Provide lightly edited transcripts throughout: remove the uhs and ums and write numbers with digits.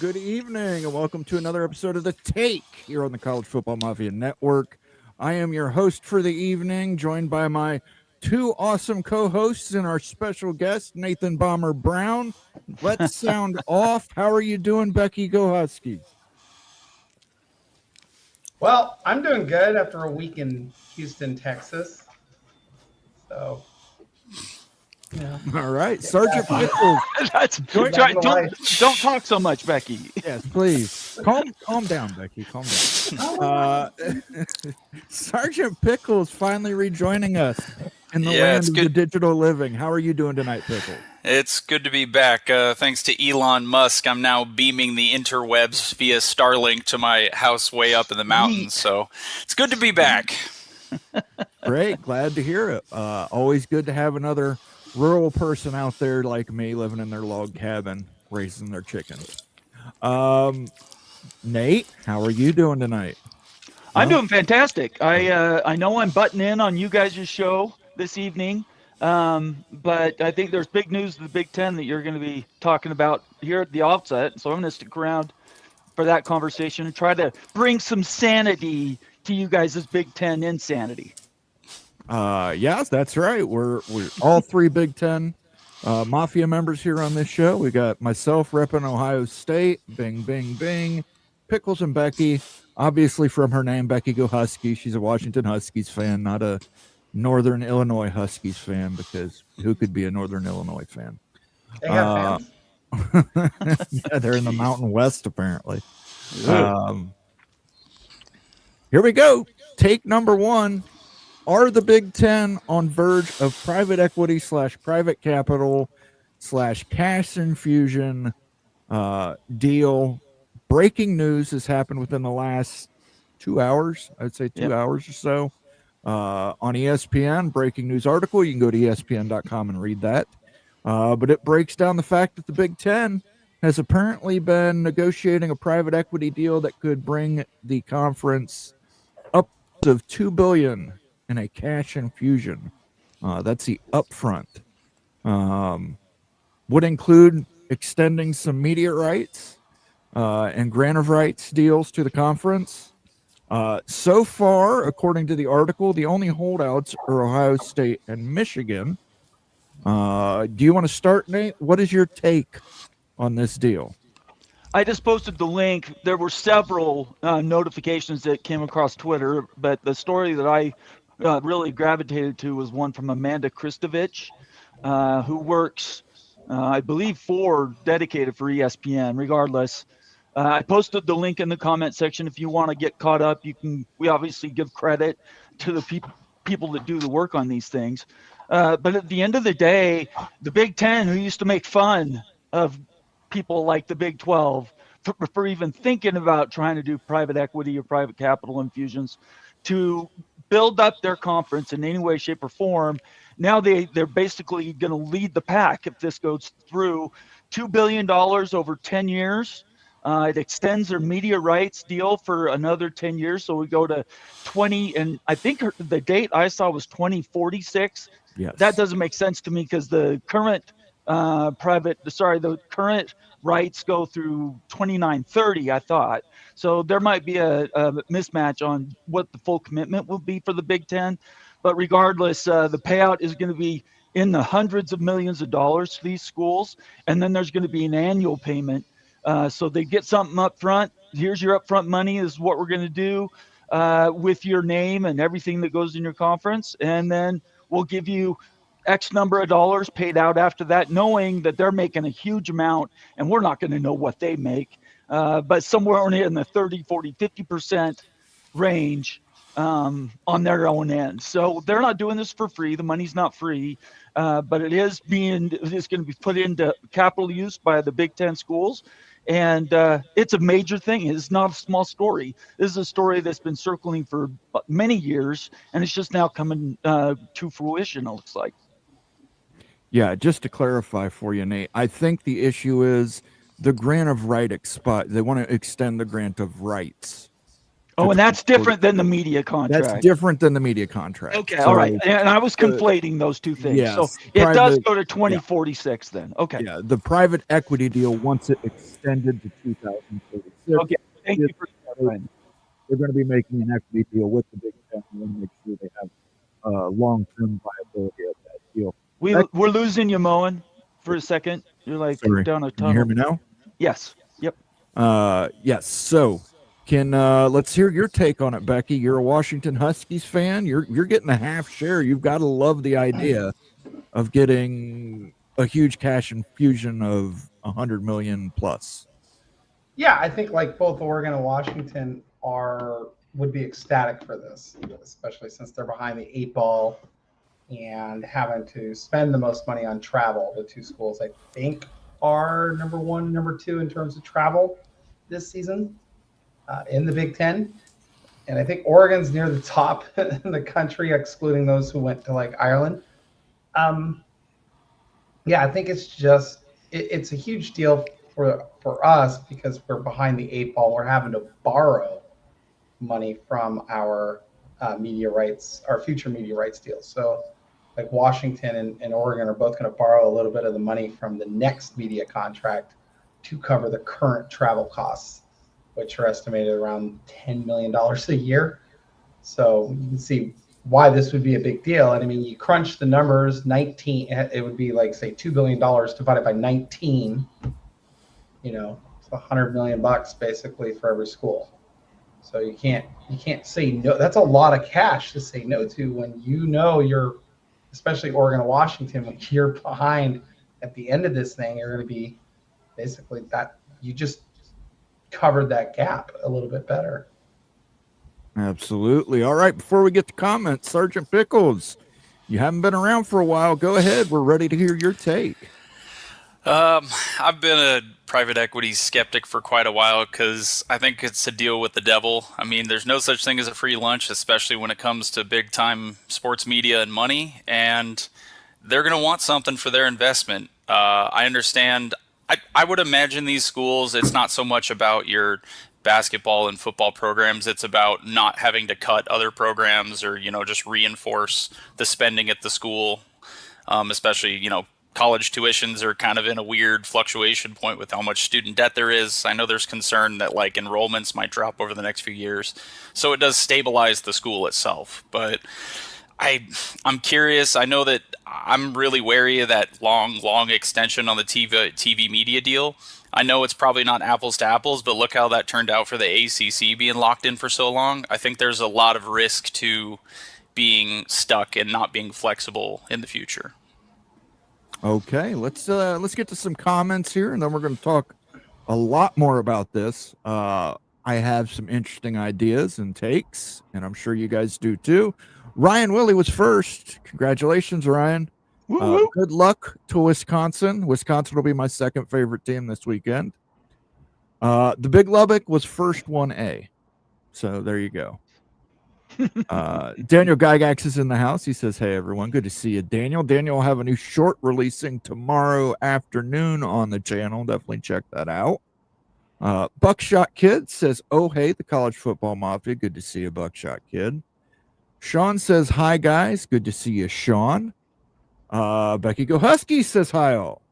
good evening, and welcome to another episode of The Take here on the College Football Mafia Network. I am your host for the evening, joined by my two awesome co-hosts and our special guest, Nathan Bomber Brown. Let's sound off. How are you doing, Becky? Go Huskies. Well, I'm doing good after a week in Houston, Texas. So, All right, Sergeant Pickles. Don't talk so much, Becky. Yes, please. Calm down, Becky. Calm down. Sergeant Pickles finally rejoining us in the land of the digital living. How are you doing tonight, Pickles? It's good to be back. Thanks to Elon Musk, I'm now beaming the interwebs via Starlink to my house way up in the mountains. So it's good to be back. Great. Glad to hear it. Always good to have another rural person out there like me living in their log cabin, raising their chickens. Nate, how are you doing tonight? I'm doing fantastic. I know I'm butting in on you guys' show this evening, but I think there's big news of the Big Ten that you're going to be talking about here at the outset. So I'm going to stick around for that conversation and try to bring some sanity to you guys' Big Ten insanity. Yes, that's right. We're all three Big Ten Mafia members here on this show. We got myself repping Ohio State, Bing, Bing, Bing, Pickles and Becky. Obviously, from her name, Becky Go Husky. She's a Washington Huskies fan, not a Northern Illinois Huskies fan, because who could be a Northern Illinois fan? They have fans? Yeah, they're in the Mountain West, apparently. Here we go. Take number one. Are the Big Ten on verge of private equity / private capital / cash infusion deal? Breaking news has happened within the last 2 hours. I'd say 2 hours or so. On ESPN, breaking news article. You can go to ESPN.com and read that. But it breaks down the fact that the Big Ten has apparently been negotiating a private equity deal that could bring the conference up of $2 billion in a cash infusion. That's the upfront. Would include extending some media rights and grant of rights deals to the conference. So far, according to the article, the only holdouts are Ohio State and Michigan. Do you want to start, Nate? What is your take on this deal? I just posted the link. There were several notifications that came across Twitter, but the story that I really gravitated to was one from Amanda Kristovich, who works, I believe, dedicated for ESPN. Regardless, I posted the link in the comment section. If you want to get caught up, we obviously give credit to the people that do the work on these things. But at the end of the day, the Big Ten, who used to make fun of people like the Big 12 for even thinking about trying to do private equity or private capital infusions to build up their conference in any way, shape, or form. Now they're basically going to lead the pack if this goes through. $2 billion over 10 years. It extends their media rights deal for another 10 years. So we go to 20, and I think the date I saw was 2046. Yes. That doesn't make sense to me because the current the current rights go through 2930, I thought. So there might be a mismatch on what the full commitment will be for the Big Ten. But regardless, the payout is going to be in the hundreds of millions of dollars to these schools. And then there's going to be an annual payment. So they get something up front. Here's your upfront money is what we're going to do with your name and everything that goes in your conference. And then we'll give you X number of dollars paid out after that, knowing that they're making a huge amount and we're not going to know what they make, but somewhere in the 30, 40, 50% range on their own end. So they're not doing this for free. The money's not free, but it is going to be put into capital use by the Big Ten schools. And it's a major thing. It's not a small story. This is a story that's been circling for many years, and it's just now coming to fruition, it looks like. Yeah, just to clarify for you, Nate, I think the issue is the grant of right expired. They want to extend the grant of rights Oh, and that's different than the media contract. That's different than the media contract. Okay, all right. And I was conflating those two things. Yes, so it does go to 2046 then. Okay. Yeah, the private equity deal, once it extended to 2036. Okay, thank you for clarifying. They're going to be making an equity deal with the Big Ten and want to make sure they have long-term viability of that deal. We're losing you, Moen, for a second. You're like down a tunnel. Can you hear me now? Yes. Yep. Yes. So, let's hear your take on it, Becky. You're a Washington Huskies fan. You're getting a half share. You've got to love the idea of getting a huge cash infusion of $100 million plus. Yeah, I think like both Oregon and Washington would be ecstatic for this, especially since they're behind the 8 ball and having to spend the most money on travel. The two schools I think are number 1, number 2 in terms of travel this season in the Big Ten. And I think Oregon's near the top in the country, excluding those who went to like Ireland. Yeah, I think it's a huge deal for us because we're behind the 8 ball. We're having to borrow money from our media rights, our future media rights deals. So like Washington and Oregon are both going to borrow a little bit of the money from the next media contract to cover the current travel costs, which are estimated around $10 million a year. So you can see why this would be a big deal. And I mean, you crunch the numbers, it would be like, say, $2 billion divided by 19, it's $100 million basically for every school. So you can't say no. That's a lot of cash to say no to when you're, especially Oregon and Washington, when you're behind at the end of this thing, you're going to be basically that you just covered that gap a little bit better. Absolutely. All right. Before we get to comments, Sergeant Pickles, you haven't been around for a while. Go ahead. We're ready to hear your take. I've been a private equity skeptic for quite a while because I think it's a deal with the devil. I mean, there's no such thing as a free lunch, especially when it comes to big time sports media and money. And they're going to want something for their investment. I understand. I would imagine these schools, it's not so much about your basketball and football programs. It's about not having to cut other programs or, just reinforce the spending at the school, especially, college tuitions are kind of in a weird fluctuation point with how much student debt there is. I know there's concern that like enrollments might drop over the next few years. So it does stabilize the school itself. But I'm curious. I know that I'm really wary of that long extension on the TV media deal. I know it's probably not apples to apples, but look how that turned out for the ACC being locked in for so long. I think there's a lot of risk to being stuck and not being flexible in the future. Okay, let's get to some comments here, and then we're going to talk a lot more about this. I have some interesting ideas and takes, and I'm sure you guys do too. Ryan Willie was first. Congratulations, Ryan. Good luck to Wisconsin. Wisconsin will be my second favorite team this weekend. The Big Lubbock was first 1A. So there you go. Daniel Gygax is in the house. He says, hey, everyone. Good to see you, Daniel. Daniel will have a new short releasing tomorrow afternoon on the channel. Definitely check that out. Buckshot Kid says, oh, hey, the College Football Mafia. Good to see you, Buckshot Kid. Sean says, hi, guys. Good to see you, Sean. Becky Go Husky says, hi, all.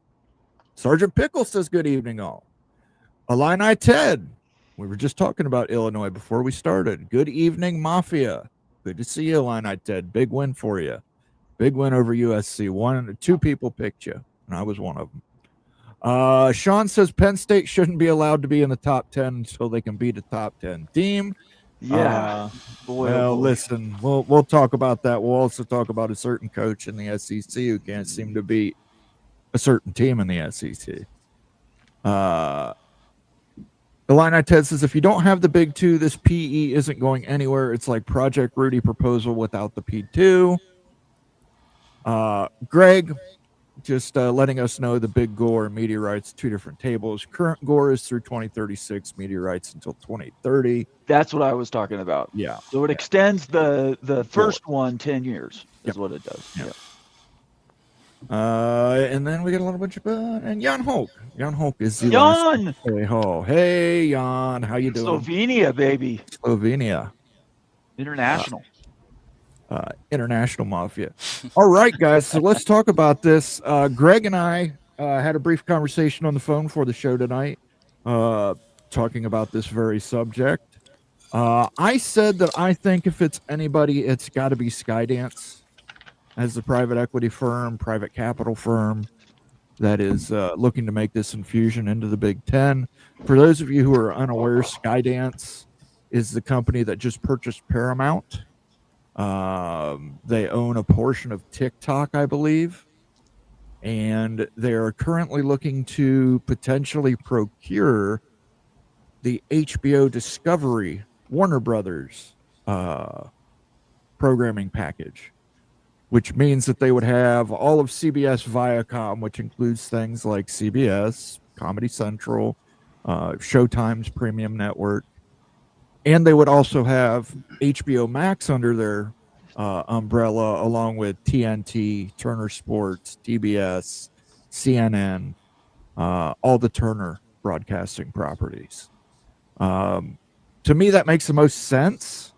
Sergeant Pickle says, good evening, all. Illini Ted. We were just talking about Illinois before we started. Good evening, Mafia. Good to see you, Illini Ted. Big win for you. Big win over USC. 2 people picked you, and I was one of them. Sean says Penn State shouldn't be allowed to be in the top 10 until they can beat a top 10 team. Yeah. Listen, we'll talk about that. We'll also talk about a certain coach in the SEC who can't seem to beat a certain team in the SEC. Illini Ted says, if you don't have the big 2, this PE isn't going anywhere. It's like Project Rudy proposal without the P2. Greg, just letting us know the big gore and media rights, 2 different tables. Current gore is through 2036, media rights until 2030. That's what I was talking about. Yeah. So it extends the first one 10 years is what it does. Yeah. And then we get a little bunch of and Jan Hulk. Jan Hulk is the Jan! last. Hey, Jan, how you doing? Slovenia, baby. Slovenia. International. International Mafia. All right, guys. So let's talk about this. Greg and I had a brief conversation on the phone for the show tonight, talking about this very subject. I said that I think if it's anybody, it's got to be Skydance as the private equity firm, private capital firm that is looking to make this infusion into the Big Ten. For those of you who are unaware, Skydance is the company that just purchased Paramount. They own a portion of TikTok, I believe, and they are currently looking to potentially procure the HBO Discovery Warner Brothers programming package, which means that they would have all of CBS Viacom, which includes things like CBS, Comedy Central, Showtime's premium network, and they would also have HBO Max under their umbrella, along with TNT, Turner Sports, TBS, CNN, all the Turner broadcasting properties. To me, that makes the most sense.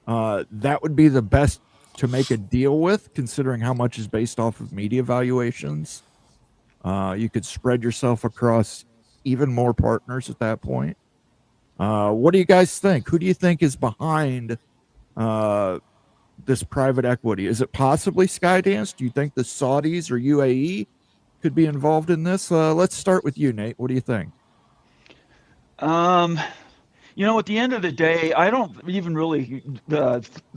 That would be the best to make a deal with, considering how much is based off of media valuations. You could spread yourself across even more partners at that point. What do you guys think? Who do you think is behind this private equity? Is it possibly Skydance? Do you think the Saudis or UAE could be involved in this? Let's start with you, Nate. What do you think? At the end of the day, I don't even really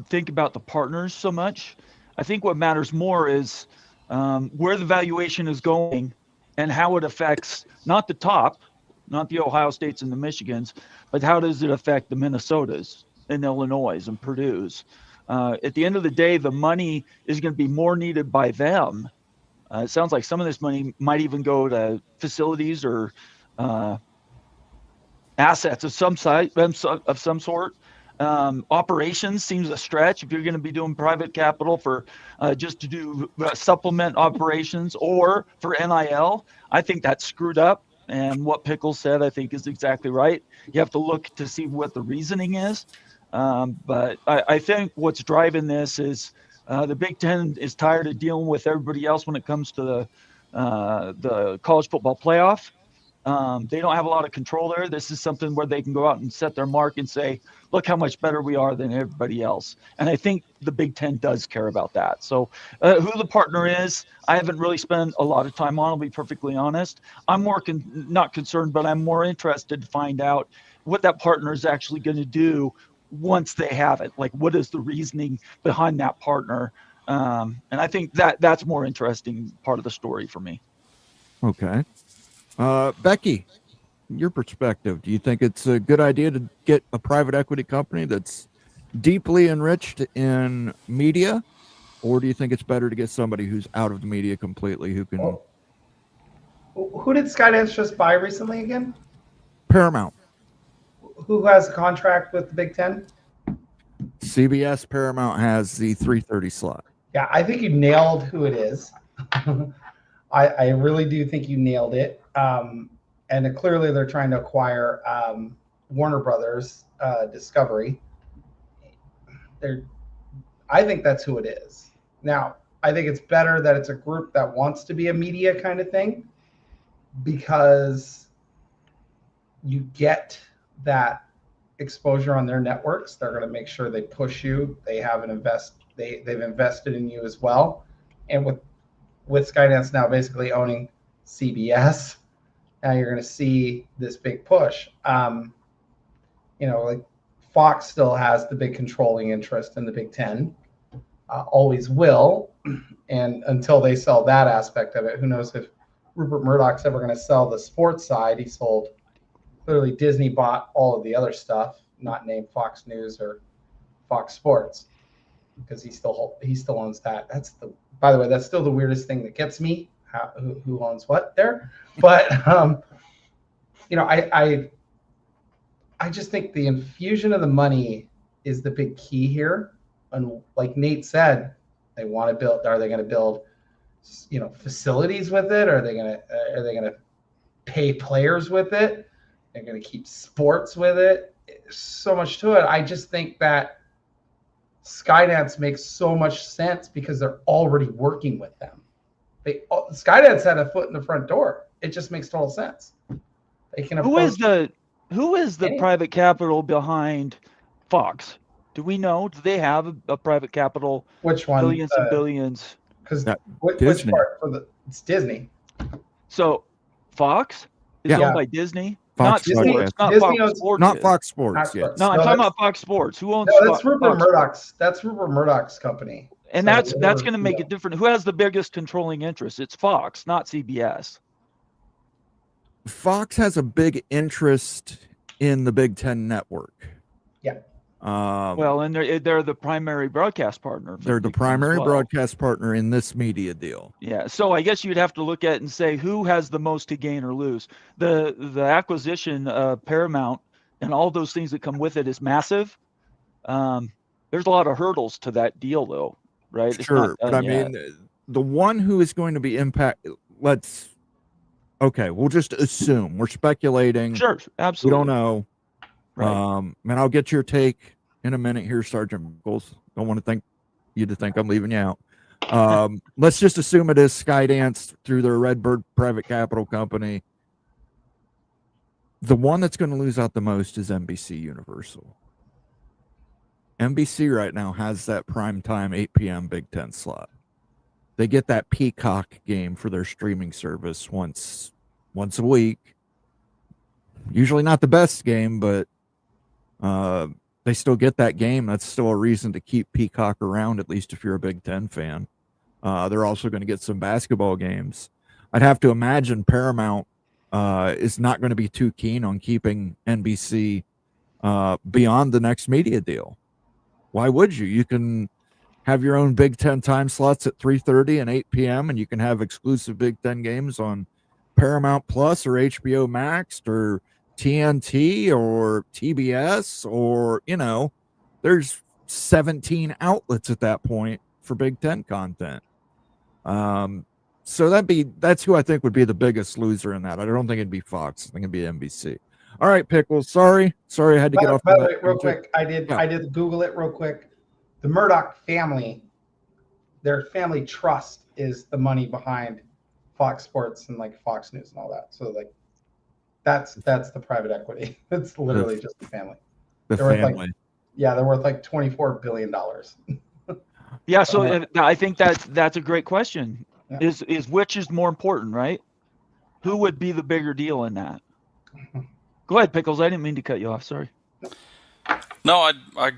think about the partners so much. I think what matters more is where the valuation is going and how it affects not the top, not the Ohio States and the Michigans, but how does it affect the Minnesotas and Illinois and Purdue's? At the end of the day, the money is going to be more needed by them. It sounds like some of this money might even go to facilities or assets of some sort. Operations seems a stretch if you're going to be doing private capital for just to do supplement operations or for NIL. I think that's screwed up. And what Pickles said, I think, is exactly right. You have to look to see what the reasoning is. But I think what's driving this is the Big Ten is tired of dealing with everybody else when it comes to the college football playoff. They don't have a lot of control there. This is something where they can go out and set their mark and say, look how much better we are than everybody else. And I think the Big Ten does care about that. So who the partner is, I haven't really spent a lot of time on, I'll be perfectly honest. I'm more not concerned, but I'm more interested to find out what that partner is actually going to do once they have it. Like, what is the reasoning behind that partner? And I think that's more interesting part of the story for me. Okay. Becky, your perspective, do you think it's a good idea to get a private equity company that's deeply enriched in media, or do you think it's better to get somebody who's out of the media completely, who can... Who did Skydance just buy recently again? Paramount. Who has a contract with the Big Ten? CBS Paramount has the 3:30 slot. Yeah, I think you nailed who it is. I really do think you nailed it. And clearly they're trying to acquire Warner Brothers Discovery. I think that's who it is. Now, I think it's better that it's a group that wants to be a media kind of thing, because you get that exposure on their networks. They're going to make sure they push you. They have they've invested in you as well. And with Skydance now basically owning CBS, now you're going to see this big push. Like Fox still has the big controlling interest in the Big Ten, always will. And until they sell that aspect of it, who knows if Rupert Murdoch's ever going to sell the sports side. Clearly Disney bought all of the other stuff, not named Fox News or Fox Sports, because he still owns that. By the way, that's still the weirdest thing that gets me. Who owns what there? But I just think the infusion of the money is the big key here. And like Nate said, they want to build. Are they going to build facilities with it? Are they gonna pay players with it? They're gonna keep sports with it. There's so much to it. I just think that Skydance makes so much sense because they're already working with them. Skydance had a foot in the front door. It just makes total sense. They can. Who is the private capital behind Fox? Do we know? Do they have a private capital? Which one? Billions and billions. Because which part? It's Disney. So Fox is owned by Disney. Fox not Sports. Not Disney Fox Sports. Not Fox Sports. Yes. No, I'm talking about Fox Sports. Who owns? No, that's Rupert Murdoch's. That's Rupert Murdoch's company. And that's going to make it different. Who has the biggest controlling interest? It's Fox, not CBS. Fox has a big interest in the Big Ten network. Yeah. Well, and they're the primary broadcast partner. They're the primary broadcast partner in this media deal. Yeah. So I guess you'd have to look at it and say who has the most to gain or lose. The acquisition of Paramount and all those things that come with it is massive. There's a lot of hurdles to that deal, though, right? Sure, but I mean, the one who is going to be impacted. We'll just assume we're speculating. Sure, absolutely. We don't know. Right. And I'll get your take in a minute here, Sergeant Buckles. Don't want to think I'm leaving you out. Let's just assume it is Skydance through their Redbird private capital company. The one that's going to lose out the most is NBC Universal. NBC right now has that primetime 8 p.m. Big Ten slot. They get that Peacock game for their streaming service once a week. Usually not the best game, but they still get that game. That's still a reason to keep Peacock around, at least if you're a Big Ten fan. They're also going to get some basketball games. I'd have to imagine Paramount is not going to be too keen on keeping NBC beyond the next media deal. Why would you? You can have your own Big Ten time slots at 3:30 and 8 p.m., and you can have exclusive Big Ten games on Paramount Plus or HBO Max or TNT or TBS or, there's 17 outlets at that point for Big Ten content. So that's who I think would be the biggest loser in that. I don't think it'd be Fox. I think it'd be NBC. All right, Pickles. Sorry, I had to get off. By the way, real quick, I did Google it real quick. The Murdoch family, their family trust is the money behind Fox Sports and Fox News and all that. So that's the private equity. It's literally just the family. They're worth $24 billion. Yeah, so I think that's a great question. Yeah. Is which is more important, right? Who would be the bigger deal in that? Go ahead, Pickles. I didn't mean to cut you off. Sorry. No, I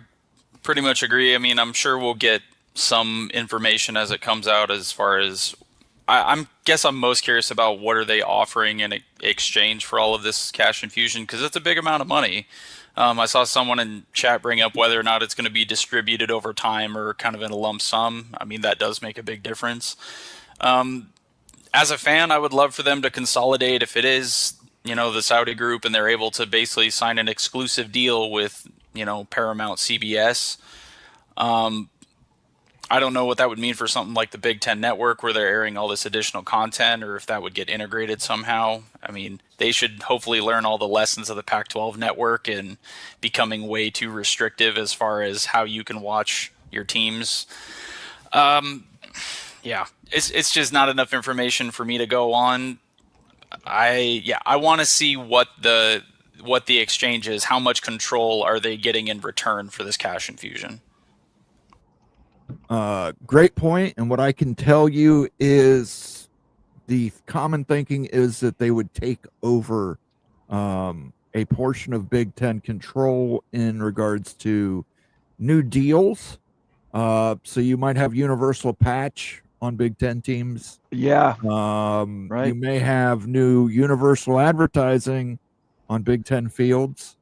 pretty much agree. I mean, I'm sure we'll get some information as it comes out as far as I'm most curious about what are they offering in exchange for all of this cash infusion, because it's a big amount of money. I saw someone in chat bring up whether or not it's going to be distributed over time or kind of in a lump sum. I mean, that does make a big difference. As a fan, I would love for them to consolidate if it is, the Saudi group and they're able to basically sign an exclusive deal with, Paramount CBS. I don't know what that would mean for something like the Big Ten Network where they're airing all this additional content, or if that would get integrated somehow. I mean, they should hopefully learn all the lessons of the Pac-12 network and becoming way too restrictive as far as how you can watch your teams. Yeah, it's just not enough information for me to go on. I want to see what the exchange is. How much control are they getting in return for this cash infusion? Great point. And what I can tell you is the common thinking is that they would take over a portion of Big Ten control in regards to new deals. So you might have universal patch on Big Ten teams. Yeah. Right. You may have new universal advertising on Big Ten fields.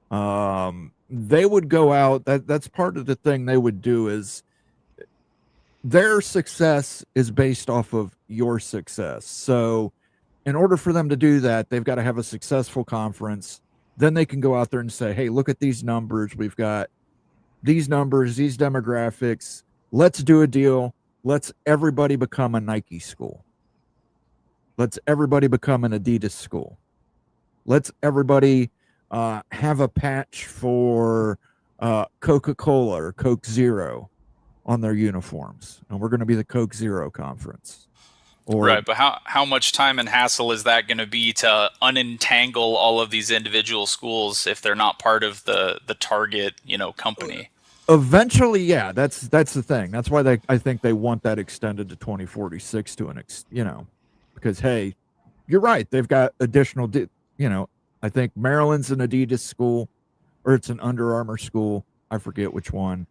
They would go out. That's part of the thing they would do is their success is based off of your success. So in order for them to do that, they've got to have a successful conference. Then they can go out there and say, hey, look at these numbers. We've got these numbers, these demographics. Let's do a deal. let's everybody become a Nike school. Let's everybody become an Adidas school. Let's everybody have a patch for Coca-Cola or Coke Zero on their uniforms. And we're going to be the Coke Zero conference. Right, but how much time and hassle is that going to be to unentangle all of these individual schools if they're not part of the target, company? Eventually, yeah, that's the thing. That's why I think they want that extended to 2046 because hey, you're right. They've got additional, I think Maryland's an Adidas school, or it's an Under Armour school. I forget which one.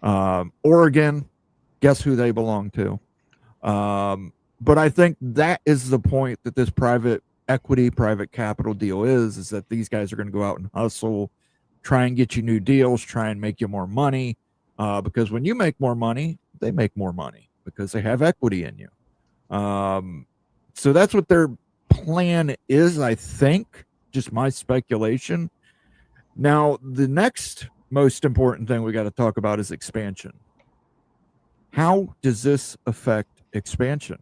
Oregon, guess who they belong to? But I think that is the point that this private equity, private capital deal is that these guys are going to go out and hustle, try and get you new deals, try and make you more money. Because when you make more money, they make more money because they have equity in you. So that's what their plan is, I think, just my speculation. Now, the next most important thing we got to talk about is expansion. How does this affect expansion?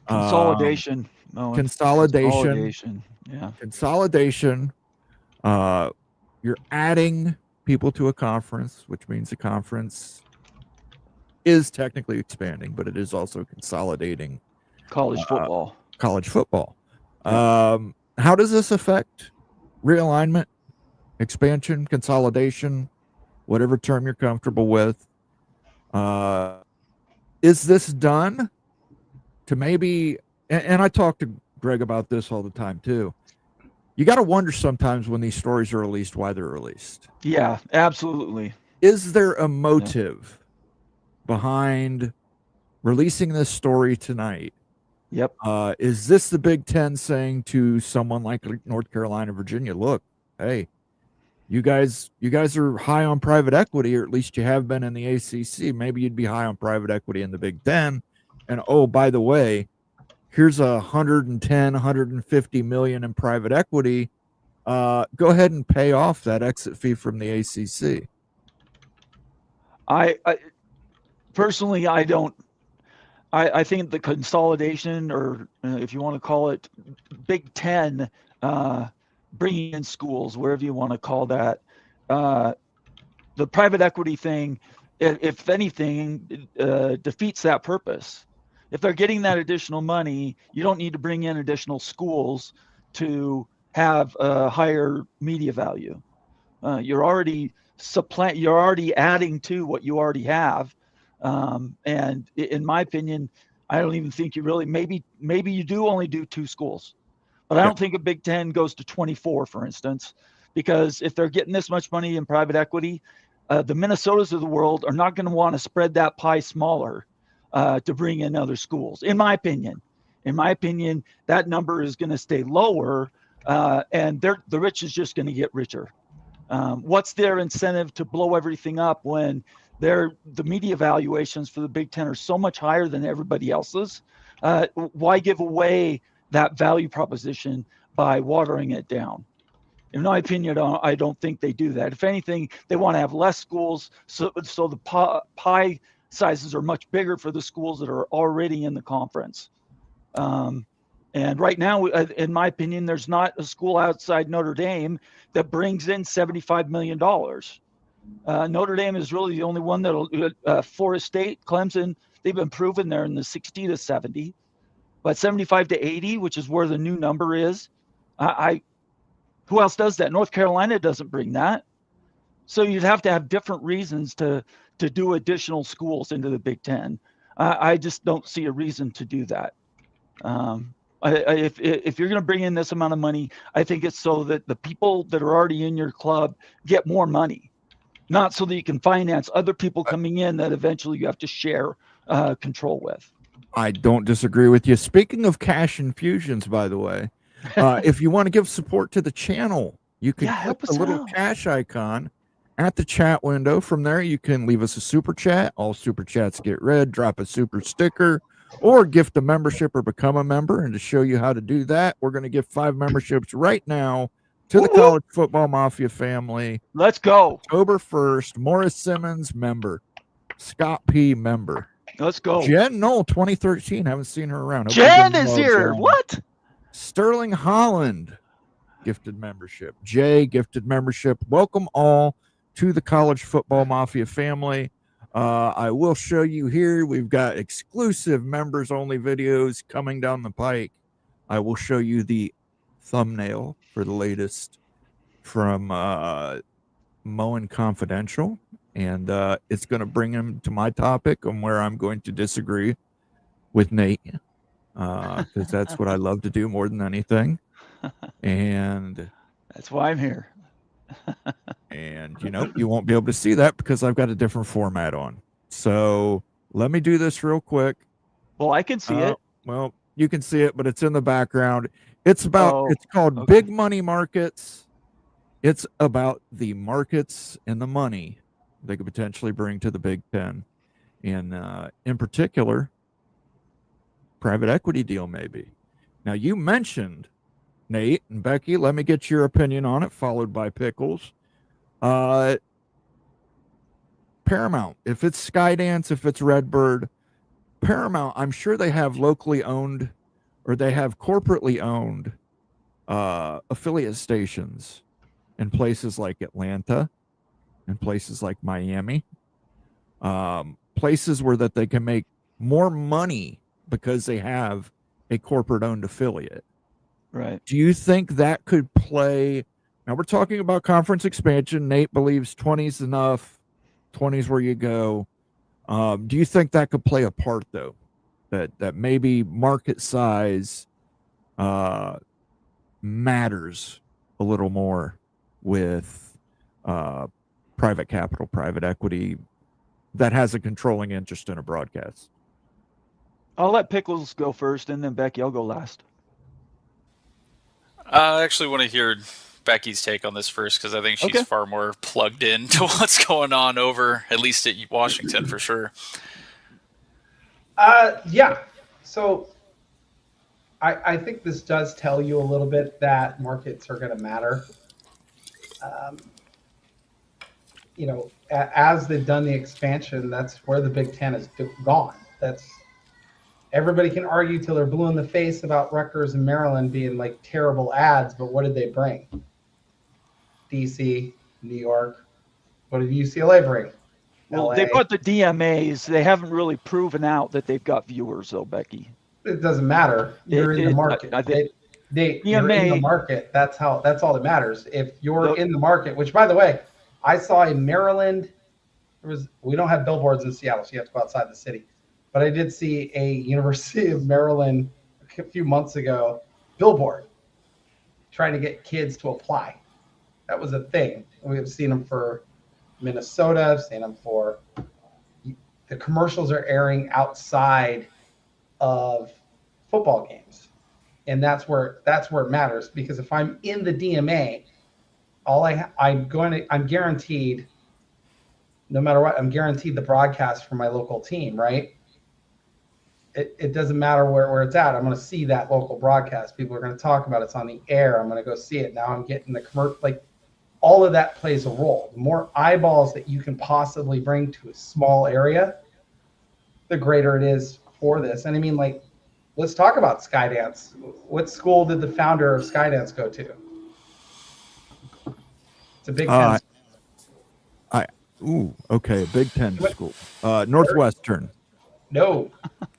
Consolidation. Consolidation. Yeah. Consolidation. You're adding people to a conference, which means the conference is technically expanding, but it is also consolidating College football. How does this affect realignment, expansion, consolidation, whatever term you're comfortable with? Is this done to maybe, and I talk to Greg about this all the time too, you got to wonder sometimes when these stories are released, why they're released. Yeah, absolutely. Is there a motive behind releasing this story tonight? Yep. Is this the Big Ten saying to someone like North Carolina, Virginia, look, hey, you guys are high on private equity, or at least you have been in the ACC. Maybe you'd be high on private equity in the Big Ten. And oh, by the way, here's 150 million in private equity. Go ahead and pay off that exit fee from the ACC. I personally, I don't. I think the consolidation, or if you want to call it Big Ten, bringing in schools, wherever you want to call that, the private equity thing, if anything, defeats that purpose. If they're getting that additional money, you don't need to bring in additional schools to have a higher media value. You're already adding to what you already have. And in my opinion, I don't even think you really, maybe you do only do 2 schools, but I don't think a Big Ten goes to 24, for instance, because if they're getting this much money in private equity, the Minnesotas of the world are not going to want to spread that pie smaller to bring in other schools. In my opinion, that number is going to stay lower, and the rich is just going to get richer. What's their incentive to blow everything up when the media valuations for the Big Ten are so much higher than everybody else's? Why give away that value proposition by watering it down? In my opinion, I don't think they do that. If anything, they want to have less schools, so the pie sizes are much bigger for the schools that are already in the conference. And right now, in my opinion, there's not a school outside Notre Dame that brings in $75 million. Notre Dame is really the only one that'll, Florida State, Clemson, they've been proven they're in the 60 to 70, but 75 to 80, which is where the new number is. Who else does that? North Carolina doesn't bring that. So you'd have to have different reasons to do additional schools into the Big Ten. I just don't see a reason to do that. If you're going to bring in this amount of money, I think it's so that the people that are already in your club get more money, not so that you can finance other people coming in that eventually you have to share control with. I don't disagree with you. Speaking of cash infusions, by the way, if you want to give support to the channel, you can click the little cash icon at the chat window. From there, you can leave us a super chat. All super chats get read. Drop a super sticker, or gift a membership or become a member. And to show you how to do that, we're going to give 5 memberships right now to the College Football Mafia family. Let's go. October 1st, Morris Simmons, member. Scott P., member. Let's go. Jen Knoll, 2013. Haven't seen her around. Hope Jen you're is doing well, here. Jen. What? Sterling Holland, gifted membership. Jay, gifted membership. Welcome all to the College Football Mafia family. I will show you here. We've got exclusive members-only videos coming down the pike. I will show you the thumbnail for the latest from Moen Confidential, and it's going to bring him to my topic on where I'm going to disagree with Nate, because that's what I love to do more than anything. And That's why I'm here. and you won't be able to see that because I've got a different format on. So let me do this real quick. Well, I can see it. Well, you can see it, but it's in the background. It's called okay. Big Money Markets. It's about the markets and the money they could potentially bring to the Big Ten. And in particular, private equity deal maybe. Now, you mentioned, Nate and Becky, let me get your opinion on it, followed by Pickles. Paramount, if it's Skydance, if it's Redbird, Paramount, I'm sure they have locally owned, or they have corporately owned affiliate stations in places like Atlanta and places like Miami, places where that they can make more money because they have a corporate owned affiliate. Right. Do you think that could play? Now we're talking about conference expansion. Nate believes 20's enough. 20's where you go. Do you think that could play a part though? That maybe market size matters a little more with private capital, private equity that has a controlling interest in a broadcast? I'll let Pickles go first, and then Becky, I'll go last. I actually want to hear Becky's take on this first, because I think she's far more plugged in to what's going on over, at least at Washington, for sure. Yeah. So I think this does tell you a little bit that markets are going to matter. As they've done the expansion, that's where the Big Ten has gone. Everybody can argue till they're blue in the face about Rutgers and Maryland being like terrible ads, but what did they bring? DC, New York. What did UCLA bring? Well, LA. they brought the DMAs. They haven't really proven out that they've got viewers, though, Becky. It doesn't matter. You're in the market. You're in the market. That's all that matters. If you're in the market, which, by the way, I saw in Maryland. We don't have billboards in Seattle, so you have to go outside the city. But I did see a University of Maryland a few months ago billboard trying to get kids to apply. That was a thing. We have seen them for Minnesota. I've seen them for the commercials are airing outside of football games, and that's where it matters. Because if I'm in the DMA, I'm guaranteed, no matter what, I'm guaranteed the broadcast for my local team, right? It doesn't matter where it's at. I'm going to see that local broadcast. People are going to talk about it. It's on the air. I'm going to go see it. Now I'm getting the commercial. Like, all of that plays a role. The more eyeballs that you can possibly bring to a small area, the greater it is for this. And I mean, like, let's talk about Skydance. What school did the founder of Skydance go to? It's a Big Ten. Okay, Big Ten school. Northwestern. No,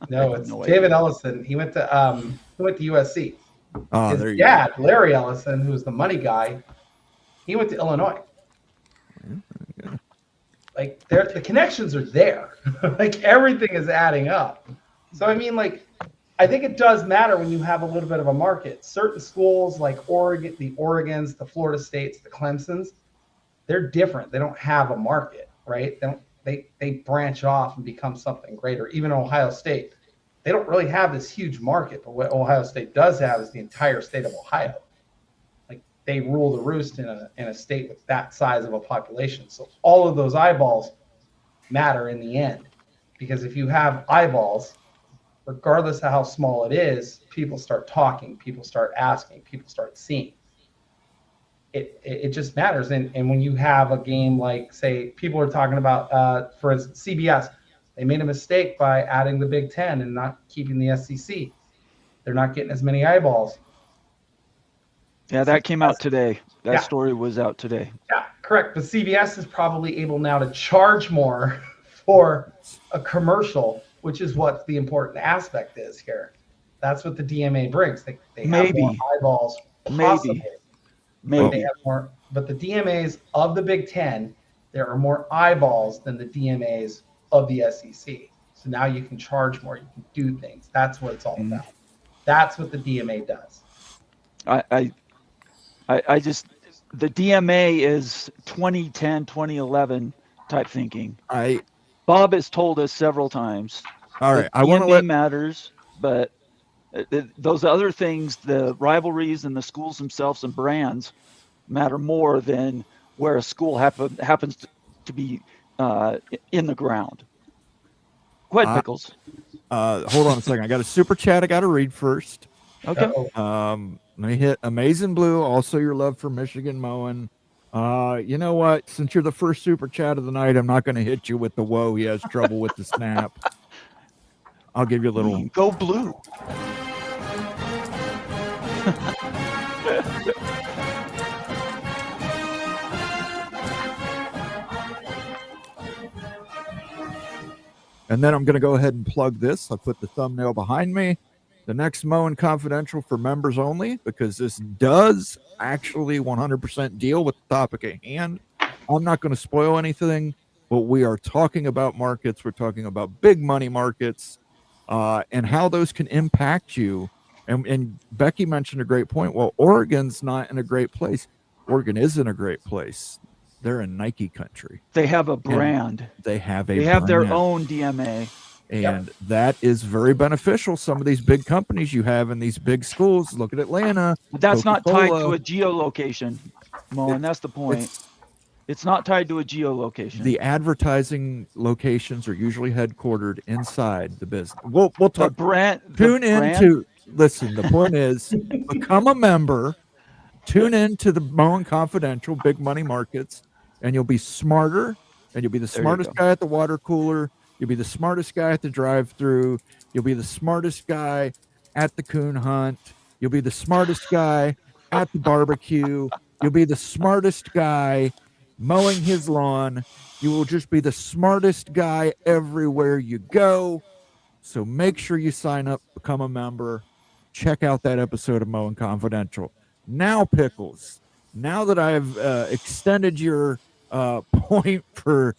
it's David Ellison. He went to USC. His dad, Larry Ellison, who's the money guy, he went to Illinois. Like, the connections are there. Like, everything is adding up. So I mean, like, I think it does matter when you have a little bit of a market. Certain schools like Oregon, the Oregons, the Florida States, the Clemsons, they're different. They don't have a market, right? They branch off and become something greater. Even Ohio State, they don't really have this huge market, but what Ohio State does have is the entire state of Ohio. Like, they rule the roost in a state with that size of a population. So all of those eyeballs matter in the end, because if you have eyeballs, regardless of how small it is, people start talking, people start asking, people start seeing. It just matters. And when you have a game like, say, people are talking about, for instance, CBS, They made a mistake by adding the Big Ten and not keeping the SEC. They're not getting as many eyeballs. Yeah, that came out today. That Yeah. story was out today. Yeah, correct. But CBS is probably able now to charge more for a commercial, which is what the important aspect is here. That's what the DMA brings. They have Maybe. more eyeballs, possibly. Maybe. They have more, but the DMAs of the Big Ten, there are more eyeballs than the DMAs of the SEC. So now you can charge more. You can do things. That's what it's all about. That's what the DMA does. I just, the DMA is 2010, 2011 type thinking. Bob has told us several times. All right. I DMA want to let matters, but those other things, the rivalries and the schools themselves and brands matter more than where a school happens to be in the ground. Go ahead, Pickles. hold on a second. I got a super chat I got to read first. Okay. Let me hit Amazing Blue. Also, your love for Michigan mowing. You know what? Since you're the first super chat of the night, I'm not going to hit you with the whoa. He has trouble with the snap. I'll give you a little. Go blue. And then I'm going to go ahead and plug this. I'll put the thumbnail behind me. The next Mowing Confidential for members only, because this does actually 100% deal with the topic at hand. I'm not going to spoil anything, but we are talking about markets. We're talking about big money markets and how those can impact you. And Becky mentioned a great point. Well, Oregon's not in a great place. Oregon is in a great place. They're in Nike country. They have a brand. They have their own DMA. And that is very beneficial. Some of these big companies you have in these big schools, look at Atlanta. But that's Coca-Cola. not tied to a geolocation, Mo, and that's the point. It's not tied to a geolocation. The advertising locations are usually headquartered inside the business. We'll talk. Listen, the point is, become a member, tune in to the Mowing Confidential Big Money Markets, and you'll be smarter, and you'll be the smartest guy at the water cooler. You'll be the smartest guy at the drive-through. You'll be the smartest guy at the coon hunt. You'll be the smartest guy at the barbecue. You'll be the smartest guy mowing his lawn. You will just be the smartest guy everywhere you go. So make sure you sign up, become a member. Check out that episode of Mowing Confidential. Now, Pickles, now that I've extended your point for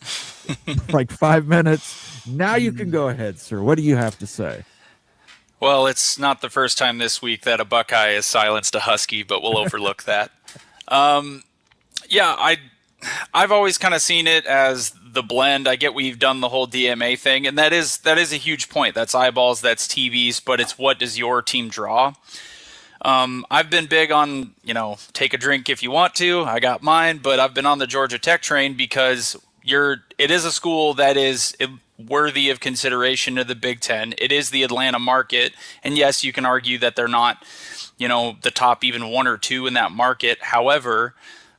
like 5 minutes, now you can go ahead, sir. What do you have to say? Well, it's not the first time this week that a Buckeye has silenced a Husky, but we'll overlook that. Yeah, I've always kind of seen it as the blend. I get we've done the whole DMA thing, and that is a huge point. That's eyeballs, that's TVs, but it's what does your team draw? I've been big on, take a drink if you want to. I got mine, but I've been on the Georgia Tech train because it is a school that is worthy of consideration to the Big Ten. It is the Atlanta market, and yes, you can argue that they're not, the top even one or two in that market. However,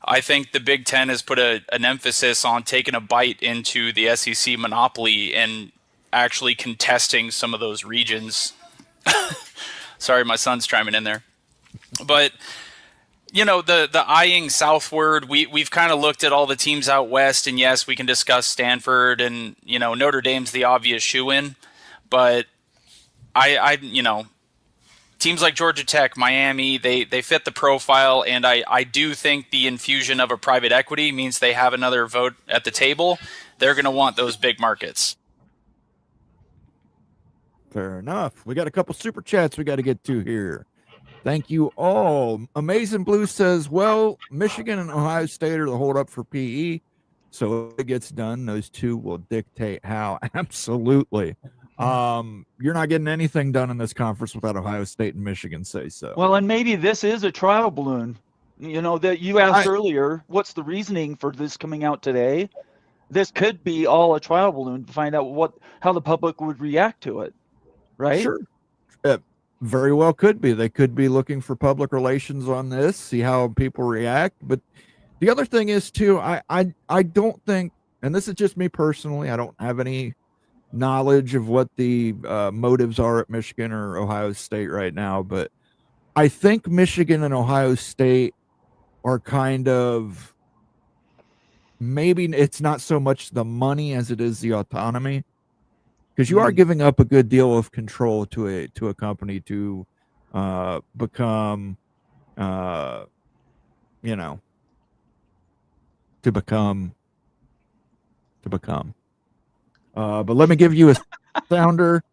I think the Big Ten has put an emphasis on taking a bite into the SEC monopoly and actually contesting some of those regions. Sorry, my son's chiming in there. But, the eyeing southward, we've kind of looked at all the teams out west, and yes, we can discuss Stanford and, Notre Dame's the obvious shoe-in. But teams like Georgia Tech, Miami, they fit the profile, and I do think the infusion of a private equity means they have another vote at the table. They're going to want those big markets. Fair enough. We got a couple super chats we got to get to here. Thank you all. Amazing Blue says, well, Michigan and Ohio State are the holdup for PE. So if it gets done, those two will dictate how. Absolutely. You're not getting anything done in this conference without Ohio State and Michigan say so. Well, and maybe this is a trial balloon. That you asked earlier, what's the reasoning for this coming out today? This could be all a trial balloon to find out how the public would react to it, right? Sure. Very well could be. They could be looking for public relations on this, see how people react. But the other thing is, too, I don't think, and this is just me personally, I don't have any knowledge of what the motives are at Michigan or Ohio State right now, but I think Michigan and Ohio State are kind of, maybe it's not so much the money as it is the autonomy, because you are giving up a good deal of control to a company to become to become. But let me give you a sounder.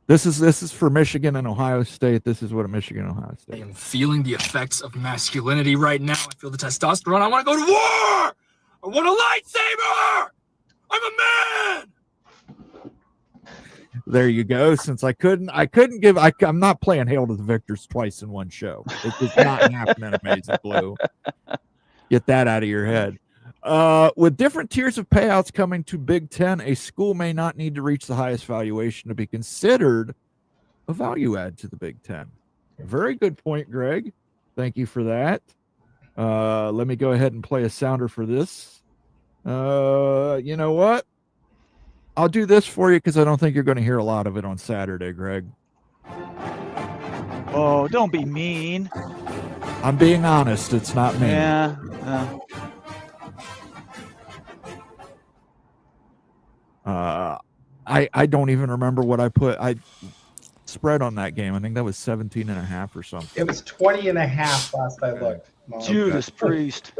This is for Michigan and Ohio State. This is what a Michigan and Ohio I State. am feeling the effects of masculinity right now. I feel the testosterone. I want to go to war. I want a lightsaber. I'm a man. There you go. Since I'm not playing Hail to the Victors twice in one show. It does not happen in Amazing Blue. Get that out of your head. With different tiers of payouts coming to Big Ten, a school may not need to reach the highest valuation to be considered a value add to the Big Ten. Very good point, Greg. Thank you for that. Let me go ahead and play a sounder for this. You know what? I'll do this for you because I don't think you're going to hear a lot of it on Saturday, Greg. Oh, don't be mean. I'm being honest. It's not me. Yeah. I don't even remember what I spread on that game. I think that was 17.5 or something. It was 20.5 last I looked. Judas Priest.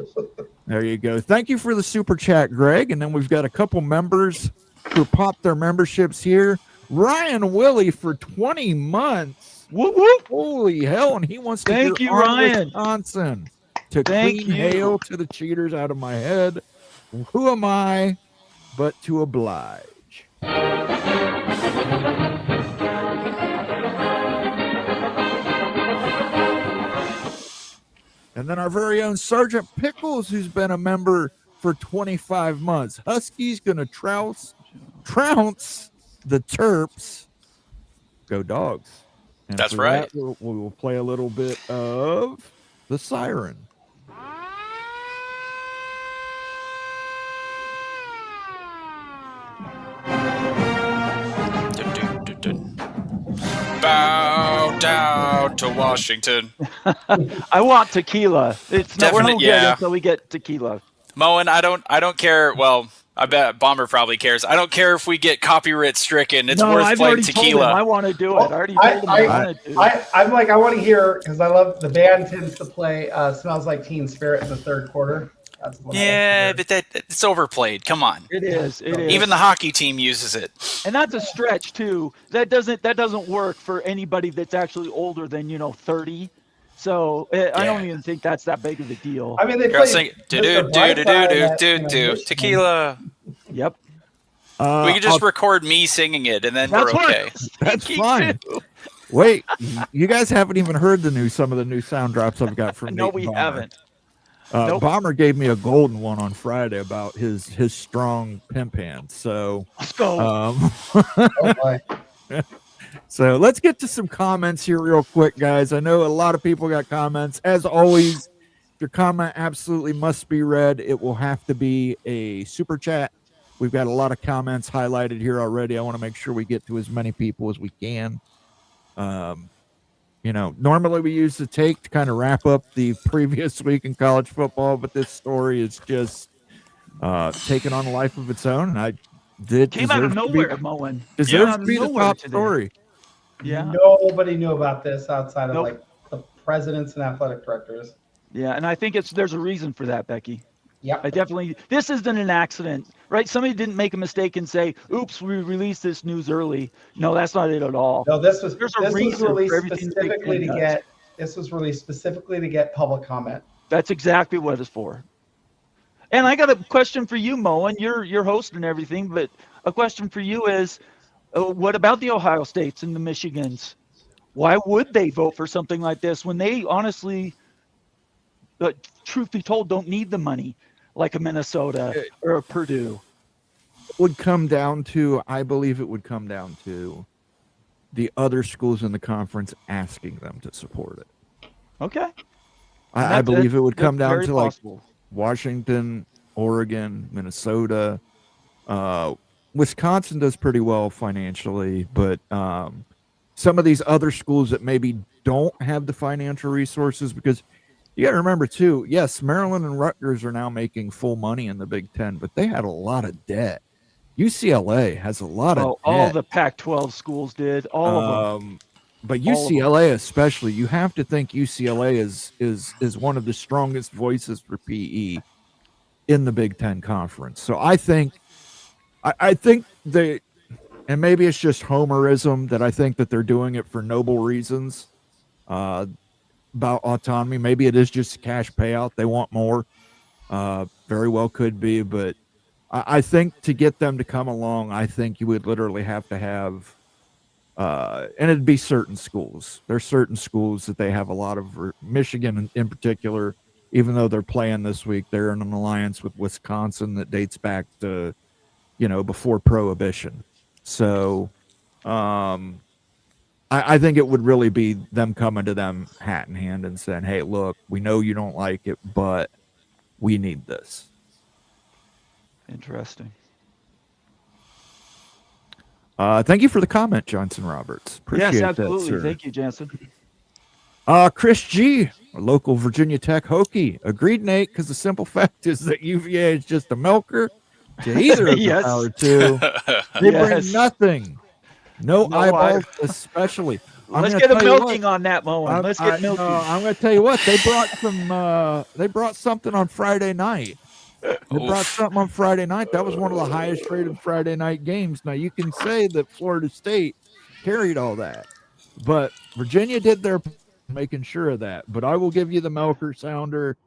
There you go. Thank you for the super chat, Greg. And then we've got a couple members who popped their memberships here. Ryan Willie for 20 months. Whoop, whoop. Holy hell. And he wants to Thank hear you, Ryan. Wisconsin to Thank clean you. hail to the cheaters out of my head. Who am I but to oblige? And then our very own Sergeant Pickles, who's been a member for 25 months. Husky's going to trounce the Terps. Go Dogs. And That's for right. that, we will play a little bit of the siren. Bow down to Washington. I want tequila. It's not, we're not Definite- get yeah. until we get tequila. Moen, I don't care. Well, I bet Bomber probably cares. I don't care if we get copyright stricken. It's no, worth I've playing already told him tequila. I want to do it. I already told him I want to do it. I'm like, I want to hear, because I love the band tends to play Smells Like Teen Spirit in the third quarter. That's what I Yeah, like but it's overplayed. Come on. It is. Even the hockey team uses it. And that's a stretch too. That doesn't work for anybody that's actually older than 30. So I don't even think that's that big of a deal. I mean, they Girl play sing do tequila. Yep. We could just record me singing it, and then we're That's what okay. That's fine. Wait, you guys haven't even heard some of the new sound drops I've got from No, Nate we Bomber. haven't. Nope. Bomber gave me a golden one on Friday about his strong pimp hand. So, Let's go. Oh, boy. so let's get to some comments here real quick, guys. I know a lot of people got comments. As always, your comment absolutely must be read. It will have to be a super chat. We've got a lot of comments highlighted here already. I want to make sure we get to as many people as we can. Normally we use the take to kind of wrap up the previous week in college football, but this story is just taking on a life of its own. And Came out of nowhere, Moen. Deserves to be the top story. Yeah. Nobody knew about this outside of Nope. like the presidents and athletic directors. Yeah, and I think there's a reason for that, Becky. Yep. This isn't an accident, right? Somebody didn't make a mistake and say, oops, we released this news early. No, that's not it at all. No, this was There's a reason for released everything the Big specifically Ten to does. get. This was released specifically to get public comment. That's exactly what it's for. And I got a question for you, Mo, and you're hosting everything, but a question for you is, what about the Ohio States and the Michigans? Why would they vote for something like this when they honestly, truth be told, don't need the money like a Minnesota or a Purdue? I believe it would come down to the other schools in the conference asking them to support it. Okay. I believe it would come that's down very to possible. Washington, Oregon, Minnesota, Wisconsin does pretty well financially, but some of these other schools that maybe don't have the financial resources, because you got to remember too, yes, Maryland and Rutgers are now making full money in the Big Ten, but they had a lot of debt. UCLA has a lot of debt. All the Pac-12 schools did, all of them. But UCLA especially, you have to think UCLA is one of the strongest voices for PE in the Big Ten Conference. So I think they, and maybe it's just homerism, that I think that they're doing it for noble reasons about autonomy. Maybe it is just a cash payout. They want more. Very well could be. But I think to get them to come along, I think you would literally have to have, and it'd be certain schools. There's certain schools that they have a lot of, Michigan in particular, even though they're playing this week, they're in an alliance with Wisconsin that dates back to, before Prohibition. So I think it would really be them coming to them hat in hand and saying, hey, look, we know you don't like it, but we need this. Interesting. Thank you for the comment, Johnson Roberts. Appreciate yes, absolutely. that, sir. Thank you, Jansen. Chris G, a local Virginia Tech Hokie. Agreed, Nate, because the simple fact is that UVA is just a milker to either of Yes. the power two. They bring nothing. No eyeballs, especially. Let's get a milking on that, Moen. Let's get milking. I'm going to tell you what, they brought some. They brought something on Friday night. That was one of the highest rated Friday night games. Now you can say that Florida State carried all that, but Virginia did their making sure of that. But I will give you the Melker sounder,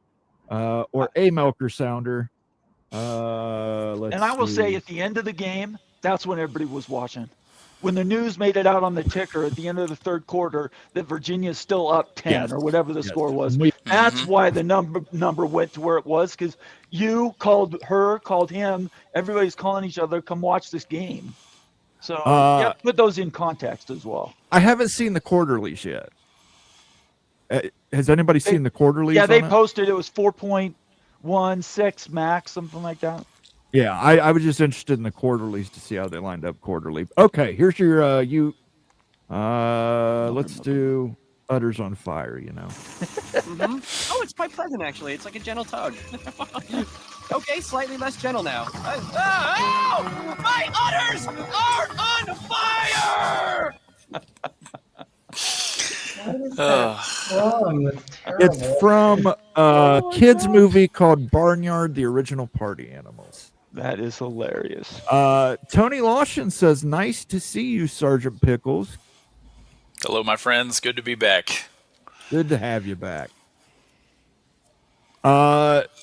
or a Melker sounder. And I will say at the end of the game, that's when everybody was watching. When the news made it out on the ticker at the end of the third quarter that Virginia's still up 10 or whatever the score was, that's why the number went to where it was, because you called her, called him, everybody's calling each other, come watch this game. So put those in context as well. I haven't seen the quarterlies yet. Has anybody seen the quarterlies? Yeah, they posted it was 4.16 max, something like that. Yeah, I was just interested in the quarterlies to see how they lined up quarterly. Okay, here's your let's do Utters on Fire, Oh, it's quite pleasant, actually. It's like a gentle tug. Okay, slightly less gentle now. Oh! My udders are on fire! What is that from? That's terrible. It's from a kids movie called Barnyard, the Original Party Animals. That is hilarious. Tony Lawson says, nice to see you, Sergeant Pickles. Hello, my friends. Good to be back. Good to have you back.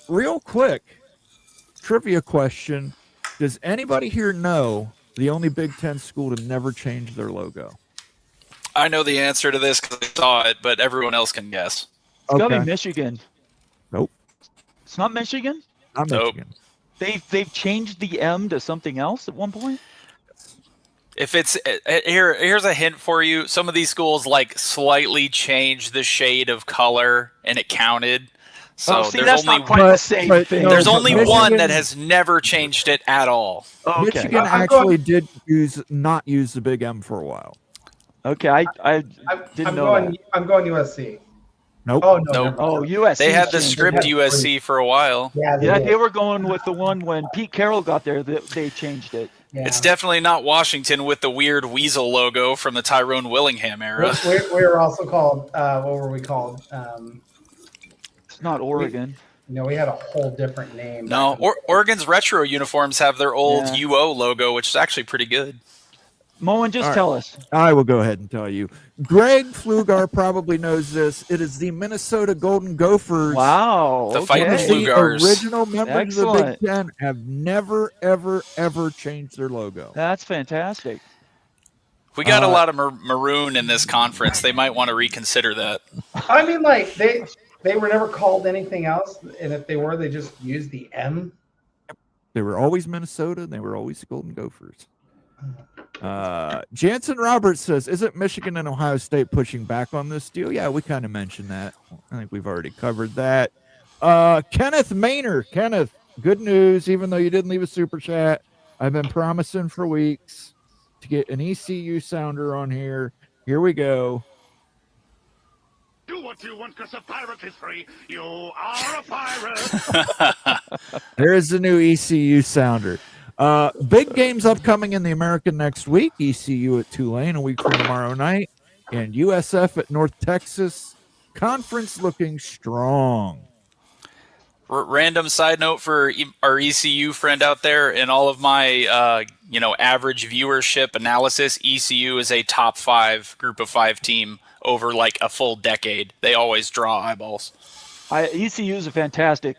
Real quick, trivia question. Does anybody here know the only Big Ten school to never change their logo? I know the answer to this because I saw it, but everyone else can guess. It's got to be Michigan. Nope. It's not Michigan? Not Nope. Michigan. They've changed the M to something else at one point? If it's here's a hint for you. Some of these schools slightly changed the shade of color and it counted. So see, there's that's only not quite the same thing. no, there's but only Michigan- one that has never changed it at all. Okay. Michigan actually did not use the big M for a while. Okay, I didn't know that. I'm going USC. Nope. Oh no. Nope. Oh, USC. They had the changed it. script USC for a while. Yeah, Yeah, did. they were going with the one when Pete Carroll got there. They changed it. Yeah. It's definitely not Washington with the weird weasel logo from the Tyrone Willingham era. We were also called. What were we called? It's not Oregon. We had a whole different name. No, Oregon's retro uniforms have their old Yeah. UO logo, which is actually pretty good. Moen, just All right. tell us. I will go ahead and tell you. Greg Flugar probably knows this. It is the Minnesota Golden Gophers. Wow. The Fighting okay. The Flugars. original members of the Excellent. Big Ten have never, ever, ever changed their logo. That's fantastic. We got a lot of maroon in this conference. They might want to reconsider that. I mean, they were never called anything else, and if they were, they just used the M. They were always Minnesota. They were always Golden Gophers. Jansen Roberts says, isn't Michigan and Ohio State pushing back on this deal? Yeah, we kind of mentioned that. I think we've already covered that. Kenneth Maynard. Kenneth, good news, even though you didn't leave a super chat. I've been promising for weeks to get an ECU sounder on here. Here we go. Do what you want because a pirate is free. You are a pirate. There is the new ECU sounder. Big games upcoming in the American next week. ECU at Tulane a week from tomorrow night, and USF at North Texas. Conference looking strong. Random side note for our ECU friend out there, in all of my average viewership analysis, ECU is a top 5 group of 5 team over like a full decade. They always draw eyeballs. ECU is a fantastic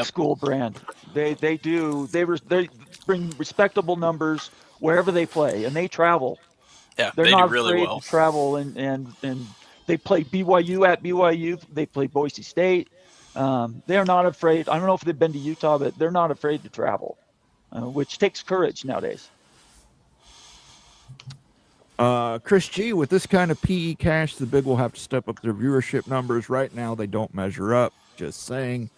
school brand. They bring respectable numbers wherever they play, and they travel. Yeah, They're they not do really afraid well. to travel, and they play BYU at BYU. They play Boise State. They're not afraid. I don't know if they've been to Utah, but they're not afraid to travel, which takes courage nowadays. Chris G, with this kind of PE cash, the Big will have to step up their viewership numbers. Right now, they don't measure up. Just saying.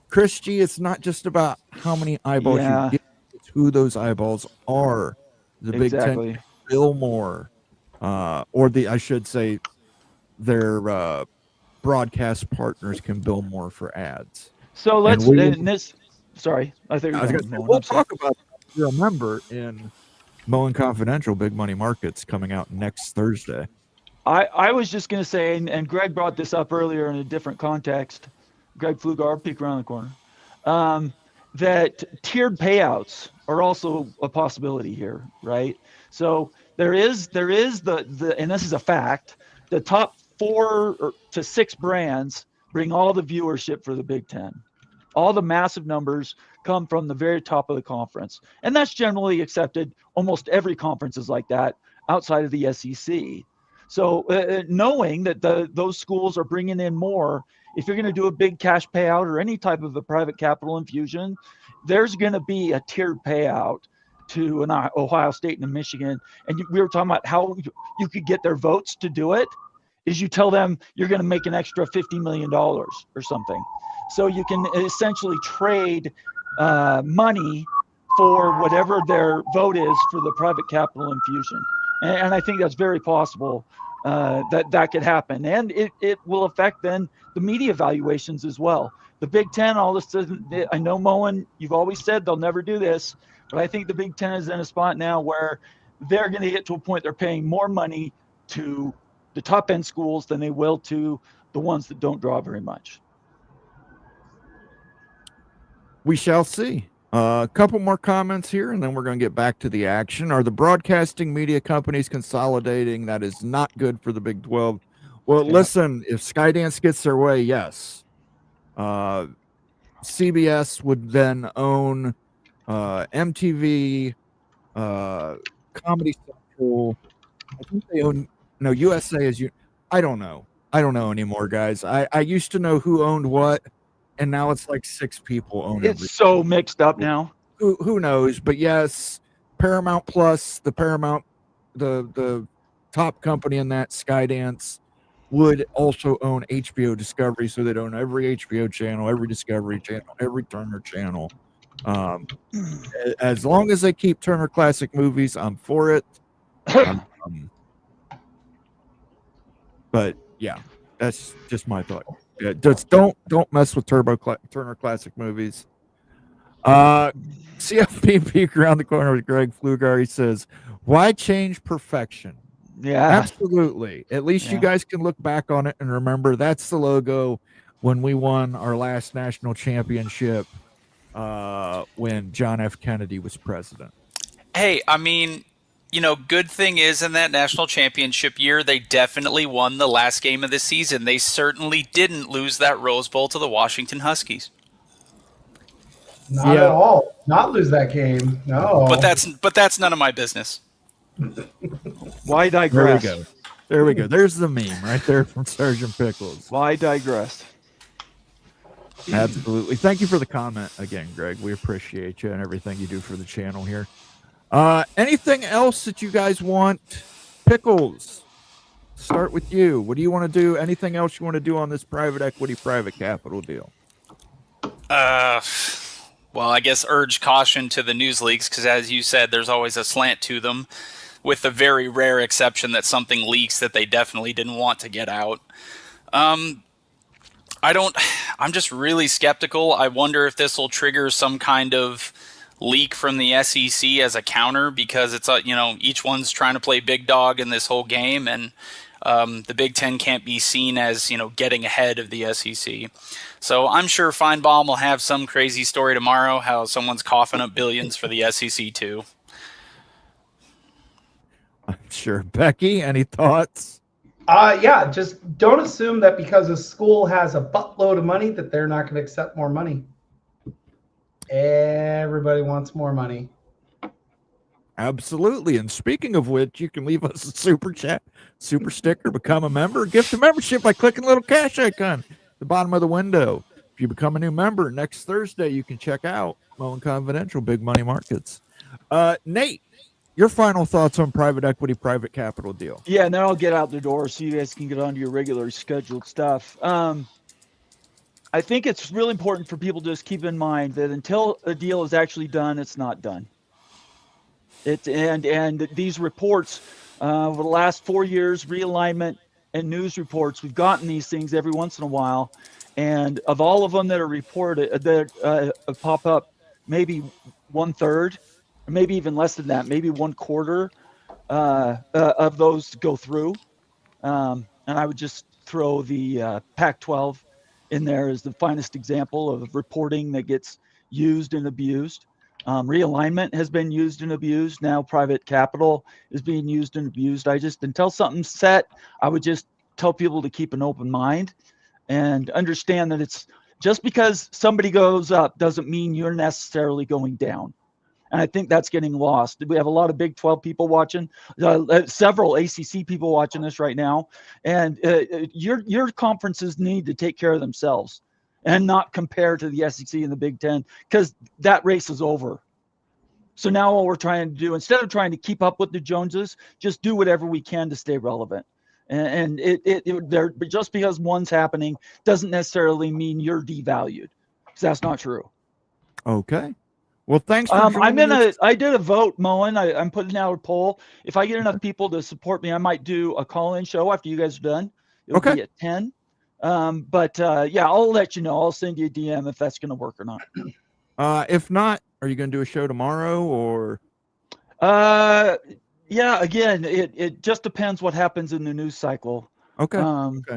Chris G, it's not just about how many eyeballs you get, it's who those eyeballs are. The Big Ten bill more, I should say, their broadcast partners can bill more for ads. So let's. Sorry, we'll talk about that. Remember, in Mullen Confidential, Big Money Markets coming out next Thursday. I was just going to say, and Greg brought this up earlier in a different context. Greg Pflugar, peek around the corner. That tiered payouts are also a possibility here, right? So there is the and this is a fact. The top 4 to 6 brands bring all the viewership for the Big Ten. All the massive numbers come from the very top of the conference, and that's generally accepted. Almost every conference is like that outside of the SEC. So knowing that those schools are bringing in more, if you're going to do a big cash payout or any type of a private capital infusion, there's going to be a tiered payout to an Ohio State and a Michigan. And we were talking about how you could get their votes to do it, is you tell them you're going to make an extra $50 million or something. So you can essentially trade money for whatever their vote is for the private capital infusion. And I think that's very possible that could happen. And it will affect then the media valuations as well. The Big Ten, all of a sudden, I know, Mullen, you've always said they'll never do this, but I think the Big Ten is in a spot now where they're going to get to a point they're paying more money to the top end schools than they will to the ones that don't draw very much. We shall see. A couple more comments here, and then we're going to get back to the action. Are the broadcasting media companies consolidating? That is not good for the Big 12. Well, listen, if Skydance gets their way, yes. CBS would then own MTV, Comedy Central. I think they own USA is you. I don't know anymore, guys. I used to know who owned what, and now it's like 6 people own it. It's so mixed up now. Who knows? But yes, Paramount Plus, the top company in that, Skydance, would also own HBO Discovery, so they'd own every HBO channel, every Discovery channel, every Turner channel. As long as they keep Turner Classic Movies, I'm for it. But yeah, that's just my thought. Yeah, just don't mess with Turner Classic Movies. CFP peek around the corner with Greg Pflugar. He says, "Why change perfection?" Yeah, absolutely. At least you guys can look back on it and remember that's the logo when we won our last national championship when John F. Kennedy was president. Hey, I mean, good thing is in that national championship year, they definitely won the last game of the season. They certainly didn't lose that Rose Bowl to the Washington Huskies. Not at all. Not lose that game. No. But that's none of my business. Why digress? There we go. There's the meme right there from Sergeant Pickles. Why digress? Absolutely. Thank you for the comment again, Greg. We appreciate you and everything you do for the channel here. Anything else that you guys want? Pickles, start with you. What do you want to do? Anything else you want to do on this private equity, private capital deal? well, I guess urge caution to the news leaks because, as you said, there's always a slant to them, with the very rare exception that something leaks that they definitely didn't want to get out. I'm just really skeptical. I wonder if this will trigger some kind of leak from the SEC as a counter, because it's each one's trying to play big dog in this whole game, and the Big Ten can't be seen as getting ahead of the SEC. So I'm sure Feinbaum will have some crazy story tomorrow how someone's coughing up billions for the SEC too. I'm sure. Becky, any thoughts? Yeah, just don't assume that because a school has a buttload of money that they're not going to accept more money. Everybody wants more money. Absolutely. And speaking of which, you can leave us a super chat, super sticker, become a member, gift a membership by clicking the little cash icon at the bottom of the window. If you become a new member, next Thursday, you can check out Mullen Confidential, Big Money Markets. Nate, your final thoughts on private equity, private capital deal? Yeah, and then I'll get out the door so you guys can get on to your regular scheduled stuff. I think it's really important for people to just keep in mind that until a deal is actually done, it's not done. And these reports over the last 4 years, realignment and news reports, we've gotten these things every once in a while. And of all of them that are reported, that pop up, maybe 1/3, or maybe even less than that, maybe 1/4 of those go through. And I would just throw the Pac-12 in there as the finest example of reporting that gets used and abused. Realignment has been used and abused. Now private capital is being used and abused. Until something's set, I would just tell people to keep an open mind and understand that it's just because somebody goes up doesn't mean you're necessarily going down. And I think that's getting lost. We have a lot of Big 12 people watching, several ACC people watching this right now. And your conferences need to take care of themselves and not compare to the SEC and the Big 10, because that race is over. So now what we're trying to do, instead of trying to keep up with the Joneses, just do whatever we can to stay relevant. And but just because one's happening doesn't necessarily mean you're devalued, because that's not true. Okay. Well, thanks for joining us. I did a vote, Mullen. I'm putting out a poll. If I get enough people to support me, I might do a call-in show after you guys are done. It'll be at 10. Yeah, I'll let you know. I'll send you a DM if that's going to work or not. If not, are you going to do a show tomorrow or? Yeah, again, it just depends what happens in the news cycle. Okay.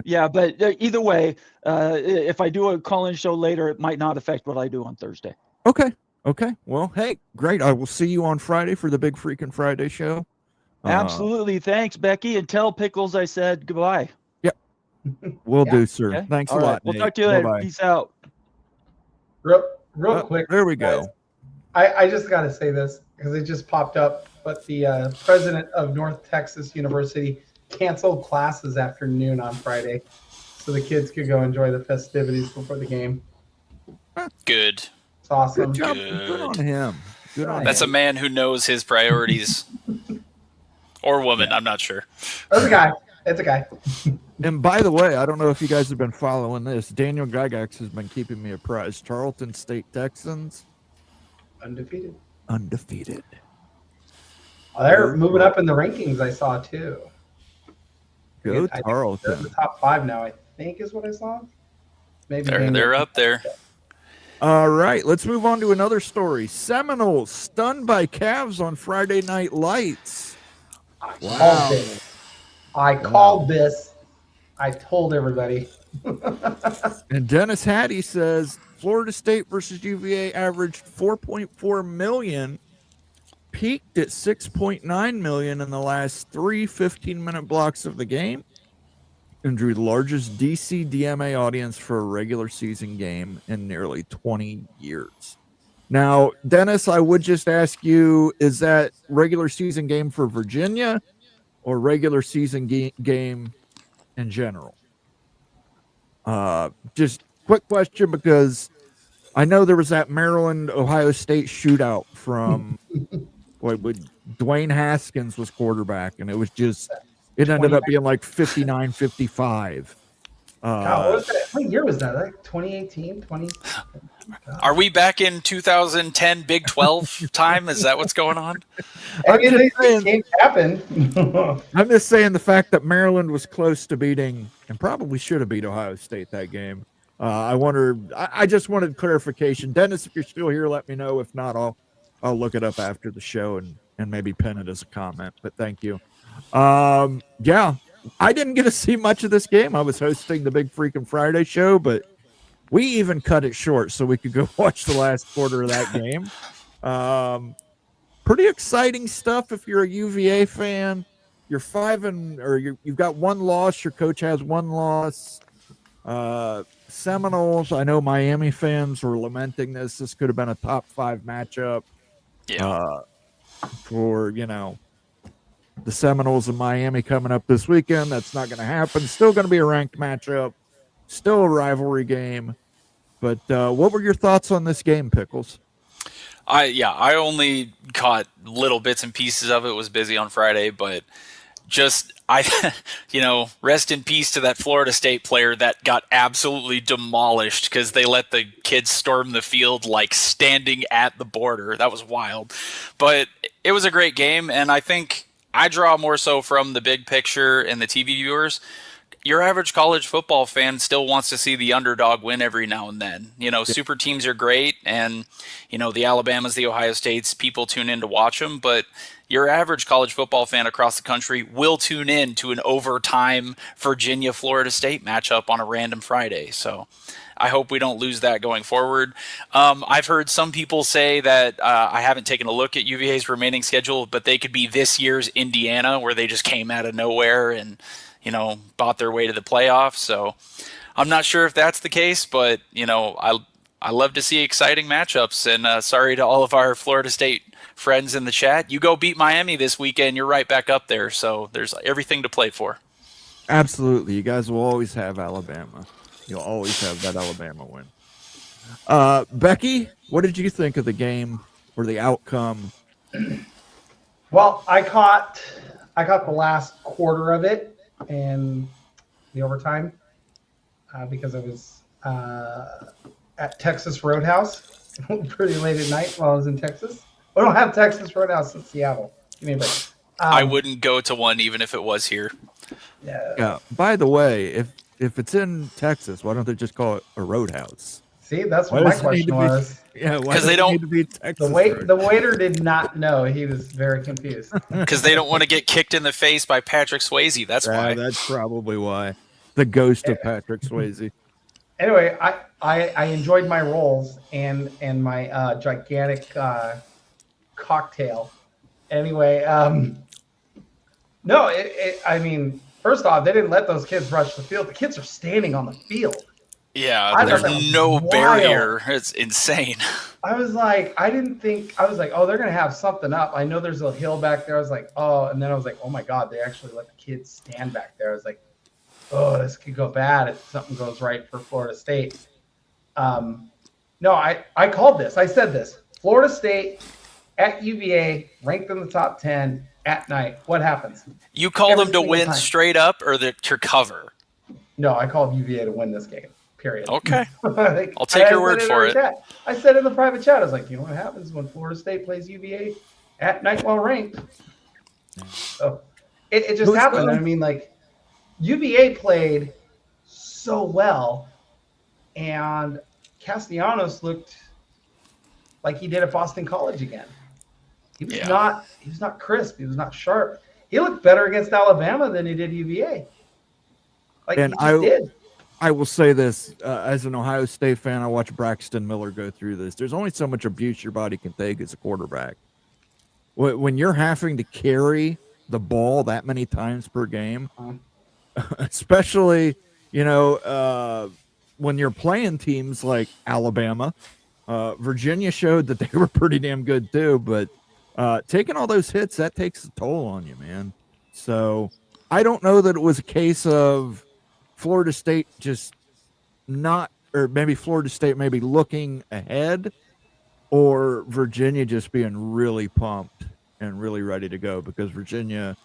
Yeah, but either way, if I do a call-in show later, it might not affect what I do on Thursday. Okay. Well, hey, great. I will see you on Friday for the Big Freaking Friday show. Absolutely. Thanks, Becky. And tell Pickles I said goodbye. Yep. Will do, sir. Okay. Thanks All a right. lot, We'll Nate. talk to you later. Bye-bye. Peace out. Real quick. There we go. I just got to say this because it just popped up. But the president of North Texas University canceled classes after noon on Friday, so the kids could go enjoy the festivities before the game. Good. It's awesome. Good job. Good on him. Good on That's him. a man who knows his priorities. Or woman, I'm not sure. That's a guy. It's a guy. And by the way, I don't know if you guys have been following this. Daniel Gygax has been keeping me apprised. Tarleton State Texans. Undefeated. Oh, they're moving up in the rankings, I saw, too. Go I think Tarleton. they're in the top 5 now, I think is what I saw. Maybe They're up there. All right, let's move on to another story. Seminoles stunned by Cavs on Friday Night Lights. I called this. I told everybody. And Dennis Hattie says Florida State versus UVA averaged 4.4 million, peaked at 6.9 million in the last 3 15-minute blocks of the game, and drew the largest DC DMA audience for a regular season game in nearly 20 years. Now, Dennis, I would just ask you, is that regular season game for Virginia or regular season game in general? Just quick question, because I know there was that Maryland-Ohio State shootout from Dwayne Haskins was quarterback, and it was just, it ended up being like 59-55. God, what was that? What year was that? Like 2018, 20? Are we back in 2010 Big 12 time? Is that what's going on? I mean, these games happen. I'm just saying the fact that Maryland was close to beating and probably should have beat Ohio State that game. I just wanted clarification. Dennis, if you're still here, let me know. If not, I'll look it up after the show and maybe pin it as a comment. But thank you. Yeah, I didn't get to see much of this game. I was hosting the Big Freaking Friday show, but we even cut it short so we could go watch the last quarter of that game. Pretty exciting stuff if you're a UVA fan. You've got one loss. Your coach has one loss. Seminoles, I know Miami fans were lamenting this. This could have been a top 5 matchup. Yeah. For, the Seminoles and Miami coming up this weekend. That's not going to happen. Still going to be a ranked matchup. Still a rivalry game. But what were your thoughts on this game, Pickles? I only caught little bits and pieces of it. Was busy on Friday, but rest in peace to that Florida State player that got absolutely demolished because they let the kids storm the field like standing at the border. That was wild. But it was a great game, and I think I draw more so from the big picture and the TV viewers. Your average college football fan still wants to see the underdog win every now and then. Super teams are great, and, the Alabamas, the Ohio States, people tune in to watch them, but your average college football fan across the country will tune in to an overtime Virginia-Florida State matchup on a random Friday. So I hope we don't lose that going forward. I've heard some people say that I haven't taken a look at UVA's remaining schedule, but they could be this year's Indiana, where they just came out of nowhere and bought their way to the playoffs. So I'm not sure if that's the case, but, I love to see exciting matchups. And sorry to all of our Florida State friends in the chat. You go beat Miami this weekend, you're right back up there. So there's everything to play for. Absolutely. You guys will always have Alabama. You'll always have that Alabama win. Becky, what did you think of the game or the outcome? Well, I caught the last quarter of it and the overtime because I was at Texas Roadhouse pretty late at night while I was in Texas. We don't have Texas Roadhouse in Seattle. Give me a break. I wouldn't go to one even if it was here. Yeah. By the way, if it's in Texas, why don't they just call it a Roadhouse? See, that's what my question was. Yeah, because they don't need to be Texas. The waiter did not know. He was very confused. Because they don't want to get kicked in the face by Patrick Swayze. That's why. That's probably why. The ghost of Patrick Swayze. Anyway, I enjoyed my rolls and my gigantic cocktail. Anyway, no, I mean, first off, they didn't let those kids rush the field. The kids are standing on the field. Yeah, there's no barrier. It's insane. I was like, oh, they're going to have something up. I know there's a hill back there. I was like, oh, and then I was like, oh my God, they actually let the kids stand back there. I was like, oh, this could go bad if something goes right for Florida State. No, I called this. I said this. Florida State at UVA, ranked in the top 10 at night. What happens? You called them to win straight up or to cover? No, I called UVA to win this game. Period. Okay. I'll take your word for it. I said in the private chat, I was like, you know what happens when Florida State plays UVA at night while ranked? So it just happened. I mean, like, UVA played so well, and Castellanos looked like he did at Boston College again. He was not crisp. He was not sharp. He looked better against Alabama than he did UVA. I will say this, as an Ohio State fan, I watched Braxton Miller go through this. There's only so much abuse your body can take as a quarterback. When you're having to carry the ball that many times per game, especially, when you're playing teams like Alabama, Virginia showed that they were pretty damn good too, but taking all those hits, that takes a toll on you, man. So I don't know that it was a case of Florida State just not, or maybe Florida State maybe looking ahead, or Virginia just being really pumped and really ready to go, because Virginia,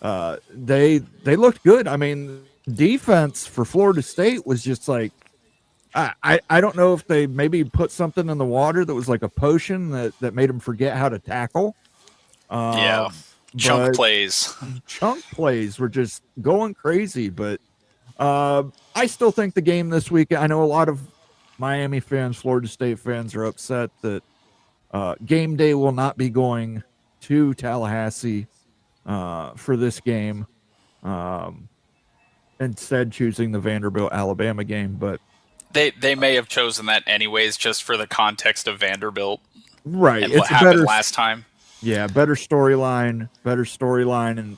they looked good. I mean, defense for Florida State was just like, I don't know if they maybe put something in the water that was like a potion that made them forget how to tackle. Yeah. Chunk plays. Chunk plays were just going crazy. But I still think the game this week, I know a lot of Miami fans, Florida State fans are upset that game day will not be going to Tallahassee for this game. Instead choosing the Vanderbilt Alabama game, but they may have chosen that anyways, just for the context of Vanderbilt, right? And it's what happened last time. Yeah, better storyline,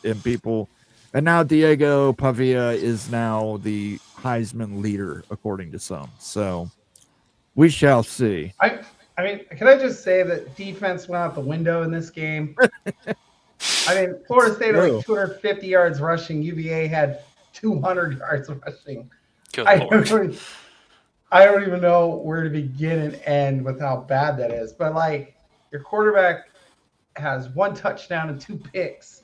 and people. And now Diego Pavia is now the Heisman leader, according to some. So we shall see. I mean, can I just say that defense went out the window in this game? I mean, Florida State had like 250 yards rushing. UVA had 200 yards rushing. Good I Lord. don't even know where to begin and end with how bad that is. But like, your quarterback has 1 touchdown and 2 picks,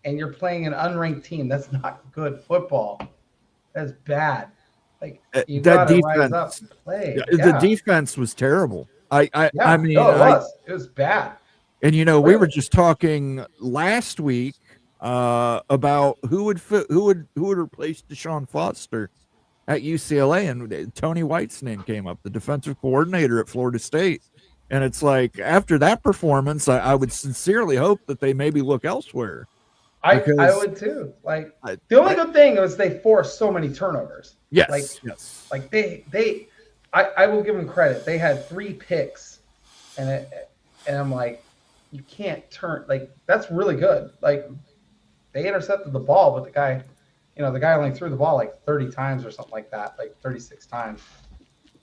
and you're playing an unranked team. That's not good football. That's bad. Like, you that gotta rise defense, up and play. the defense was terrible. I mean, it was bad. And we were just talking last week about who would replace Deshaun Foster at UCLA, and Tony White's name came up, the defensive coordinator at Florida State. And it's like, after that performance, I would sincerely hope that they maybe look elsewhere. I would too. Like, the only good thing was they forced so many turnovers. Yes, Like I will give them credit. They had 3 picks, and I'm like, you can't turn, like, that's really good. Like, they intercepted the ball, but the guy only threw the ball like 30 times or something like that, like 36 times.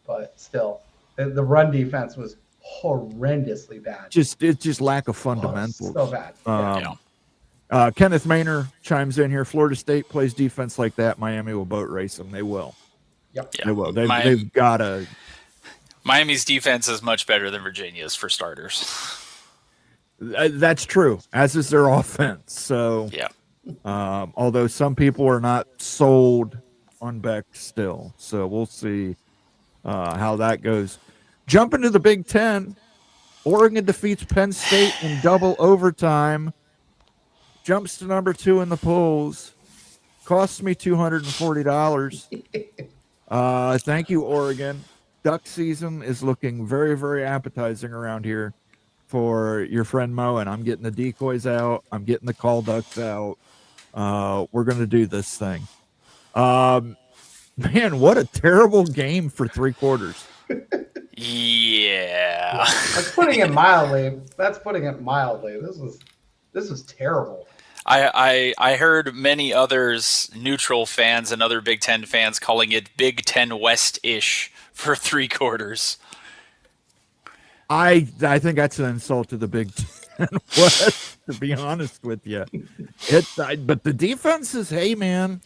But still, the run defense was horrendously bad. It's just lack of fundamentals. So bad. Kenneth Maynor chimes in here. Florida State plays defense like that, Miami will boat race them. They will. Yep. Yeah. They will. They've got to. Miami's defense is much better than Virginia's, for starters. That's true, as is their offense. So, yeah. Although some people are not sold on Beck still, so we'll see how that goes. Jump into the Big Ten. Oregon defeats Penn State in double overtime. Jumps to number 2 in the polls. Costs me $240. Thank you, Oregon. Duck season is looking very, very appetizing around here for your friend Mo, and I'm getting the decoys out. I'm getting the call ducks out. We're going to do this thing. Man, what a terrible game for 3 quarters. Yeah. That's putting it mildly. This was terrible. I heard many others, neutral fans and other Big Ten fans, calling it Big Ten West-ish for 3 quarters. I think that's an insult to the Big Ten West, to be honest with you. But the defenses, hey man,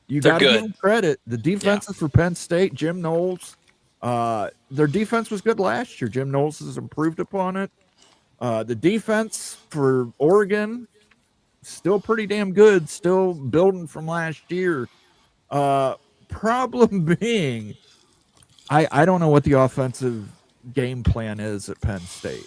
you got to give them credit. The defenses for Penn State, Jim Knowles, their defense was good last year. Jim Knowles has improved upon it. The defense for Oregon, still pretty damn good, still building from last year. Problem being, I don't know what the offensive game plan is at Penn State.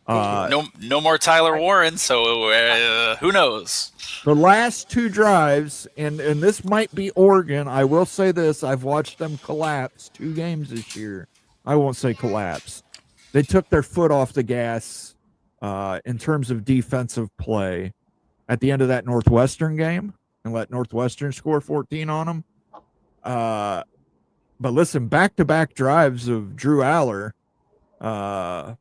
No more Tyler Warren, so who knows? The last 2 drives, and this might be Oregon. I will say this: I've watched them collapse 2 games this year. I won't say collapse. They took their foot off the gas in terms of defensive play at the end of that Northwestern game, and let Northwestern score 14 on them. But listen, back-to-back drives of Drew Aller. I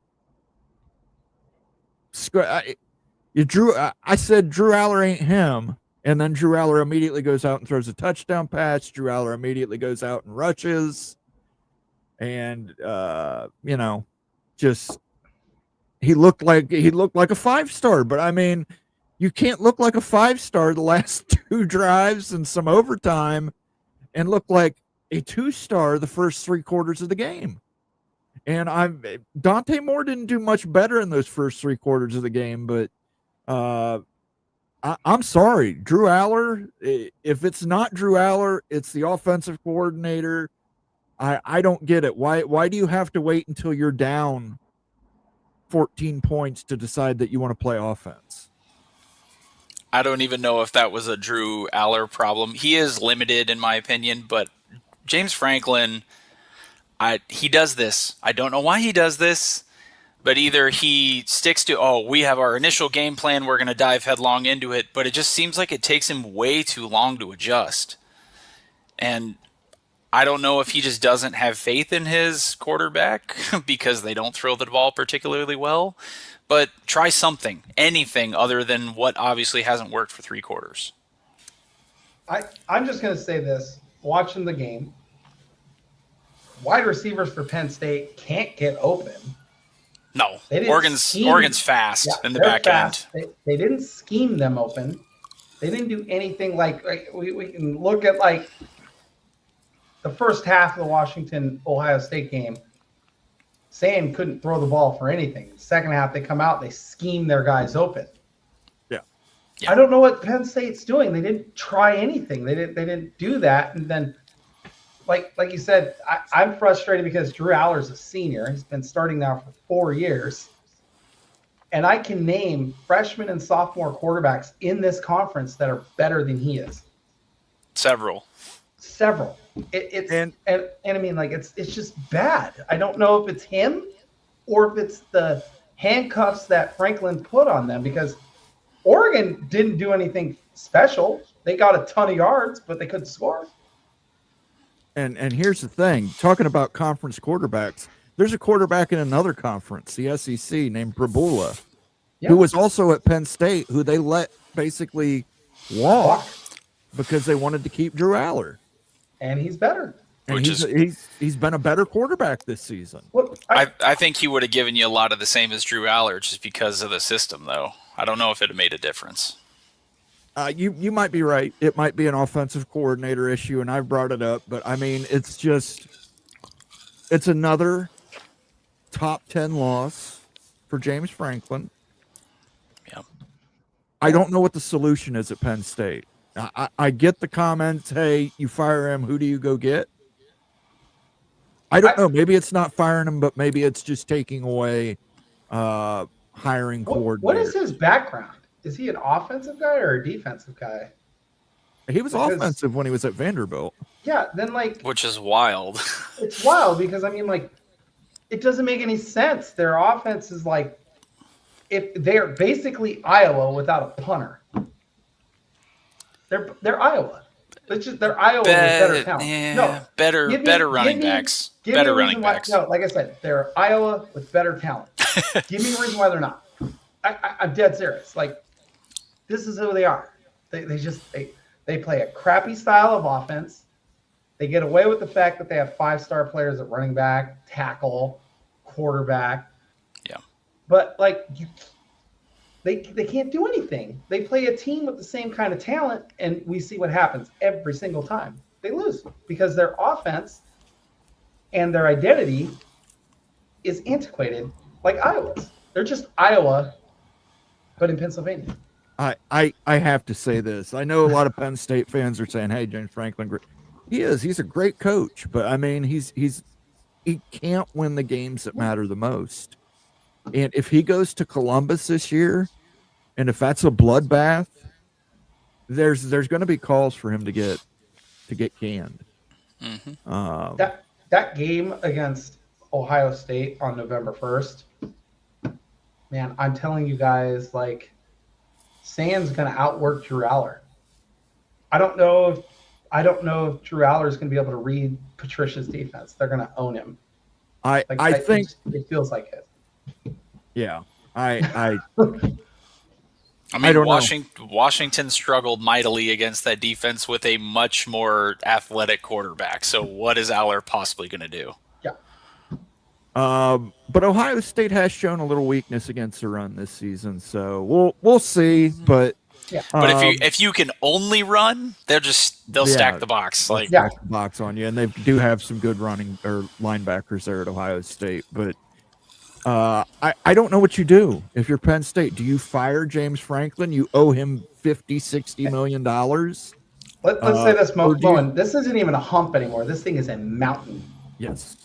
said Drew Aller ain't him, and then Drew Aller immediately goes out and throws a touchdown pass. Drew Aller immediately goes out and rushes, and just he looked like a 5-star. But I mean, you can't look like a 5-star the last 2 drives and some overtime, and look like a 2-star the first 3 quarters of the game. And Dante Moore didn't do much better in those first 3 quarters of the game, but I'm sorry, Drew Aller. If it's not Drew Aller, it's the offensive coordinator. I don't get it. Why do you have to wait until you're down 14 points to decide that you want to play offense? I don't even know if that was a Drew Aller problem. He is limited in my opinion, but James Franklin, he does this. I don't know why he does this, but either he sticks to, we have our initial game plan, we're going to dive headlong into it, but it just seems like it takes him way too long to adjust. And I don't know if he just doesn't have faith in his quarterback because they don't throw the ball particularly well, but try something, anything other than what obviously hasn't worked for 3 quarters. I'm just going to say this, watching the game, wide receivers for Penn State can't get open. No, Oregon's fast in the back end. They didn't scheme them open. They didn't do anything like we can look at like the first half of the Washington-Ohio State game. Sam couldn't throw the ball for anything. The second half, they come out, they scheme their guys open. Yeah. I don't know what Penn State's doing. They didn't try anything. They didn't do that. And then, like you said, I'm frustrated because Drew Aller's a senior. He's been starting now for 4 years. And I can name freshman and sophomore quarterbacks in this conference that are better than he is. Several. And I mean, like, it's just bad. I don't know if it's him or if it's the handcuffs that Franklin put on them, because Oregon didn't do anything special. They got a ton of yards, but they couldn't score. And here's the thing, talking about conference quarterbacks, there's a quarterback in another conference, the SEC, named Prabula, who was also at Penn State, who they let basically walk because they wanted to keep Drew Aller. And he's better. And he's been a better quarterback this season. Well, I think he would have given you a lot of the same as Drew Aller just because of the system, though. I don't know if it made a difference. You might be right. It might be an offensive coordinator issue, and I've brought it up. But, I mean, it's another top 10 loss for James Franklin. Yeah. I don't know what the solution is at Penn State. I get the comments, hey, you fire him, who do you go get? I don't know. Maybe it's not firing him, but maybe it's just taking away hiring coordinator. What is his background? Is he an offensive guy or a defensive guy? He was offensive when he was at Vanderbilt. Yeah, then which is wild. It's wild because, I mean, it doesn't make any sense. Their offense is if they're basically Iowa without a punter. They're Iowa. They're Iowa with better talent. Yeah, no, better running backs. Better running backs. No, like I said, they're Iowa with better talent. Give me a reason why they're not. I'm dead serious. This is who they are. They play a crappy style of offense. They get away with the fact that they have 5-star players at running back, tackle, quarterback. Yeah. But they can't do anything. They play a team with the same kind of talent, and we see what happens every single time. They lose because their offense and their identity is antiquated like Iowa's. They're just Iowa, but in Pennsylvania. I have to say this. I know a lot of Penn State fans are saying, hey, James Franklin, he's a great coach, but I mean, he can't win the games that matter the most. And if he goes to Columbus this year, and if that's a bloodbath, there's going to be calls for him to get canned. Mm-hmm. That game against Ohio State on November 1st, man, I'm telling you guys, Sam's going to outwork Drew Aller. I don't know if Drew Aller is going to be able to read Patricia's defense. They're going to own him. I think it feels like it. Yeah, I mean, I don't Washington struggled mightily against that defense with a much more athletic quarterback. So what is Aller possibly going to do? Yeah. But Ohio State has shown a little weakness against the run this season, so we'll see. But yeah. But if you can only run, they'll stack the box. Stack the box on you, and they do have some good running or linebackers there at Ohio State. But I don't know what you do if you're Penn State. Do you fire James Franklin? You owe him $50-60 million. Let's say this, or do you- Moen. This isn't even a hump anymore. This thing is a mountain. Yes.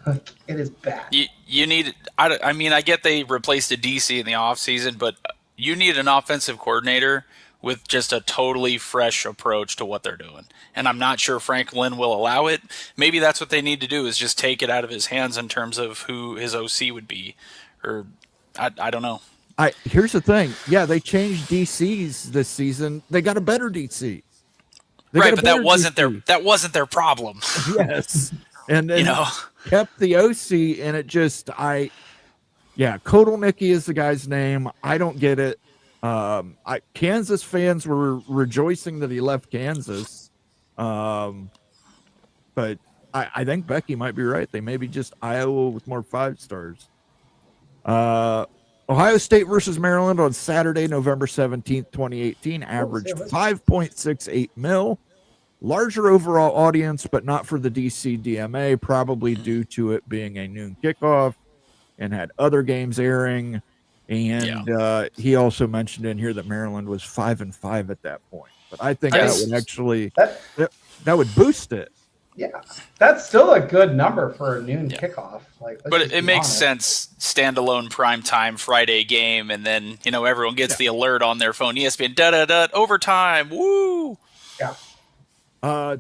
It is bad. You need. I mean, I get they replaced a DC in the offseason, but you need an offensive coordinator with just a totally fresh approach to what they're doing. And I'm not sure Franklin will allow it. Maybe that's what they need to do, is just take it out of his hands in terms of who his OC would be. Or I don't know. Here's the thing. Yeah, they changed DCs this season. They got a better DC. Right, but that wasn't their problem. Yes. And You know. kept the OC, and it just Kotelnicki is the guy's name. I don't get it. Kansas fans were rejoicing that he left Kansas. But I think Becky might be right. They may be just Iowa with more 5 stars. Ohio State versus Maryland on Saturday, November 17th, 2018, averaged 5.68 mil. Larger overall audience, but not for the DC DMA, probably due to it being a noon kickoff and had other games airing. And he also mentioned in here that Maryland was 5-5 at that point. But I think that would actually that would boost it. Yeah, that's still a good number for a noon kickoff. But it makes sense, standalone primetime Friday game, and then everyone gets the alert on their phone. ESPN overtime, woo! Yeah.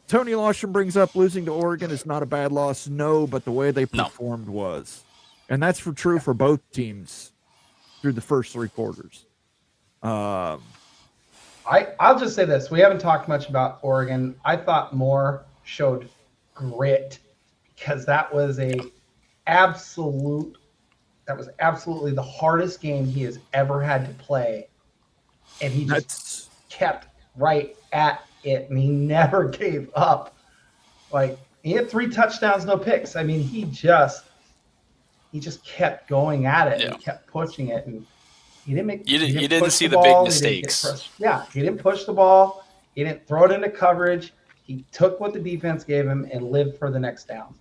Tony Lawson brings up losing to Oregon is not a bad loss. No, but the way they performed was, and that's true for both teams through the first 3 quarters. I'll just say this: we haven't talked much about Oregon. I thought Moore showed grit, because that was absolutely the hardest game he has ever had to play, and he just kept right at it, and he never gave up. He had 3 touchdowns, no picks. I mean, he just kept going at it and kept pushing it, and he didn't make. You didn't see the ball. big mistakes. He didn't push the ball. He didn't throw it into coverage. He took what the defense gave him and lived for the next down.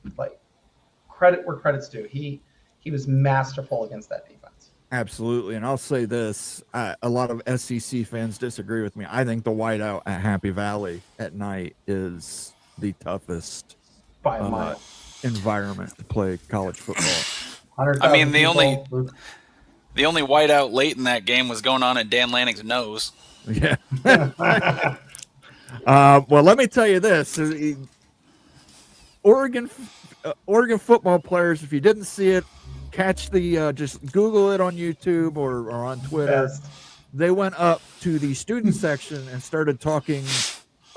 Credit where credit's due. He was masterful against that defense. Absolutely. And I'll say this, a lot of SEC fans disagree with me. I think the whiteout at Happy Valley at night is the toughest by a mile environment to play college football. I mean, the only whiteout late in that game was going on at Dan Lanning's nose. Yeah. Well, let me tell you this. Oregon football players, if you didn't see it, catch the just Google it on YouTube or on Twitter. Best. They went up to the student section and started talking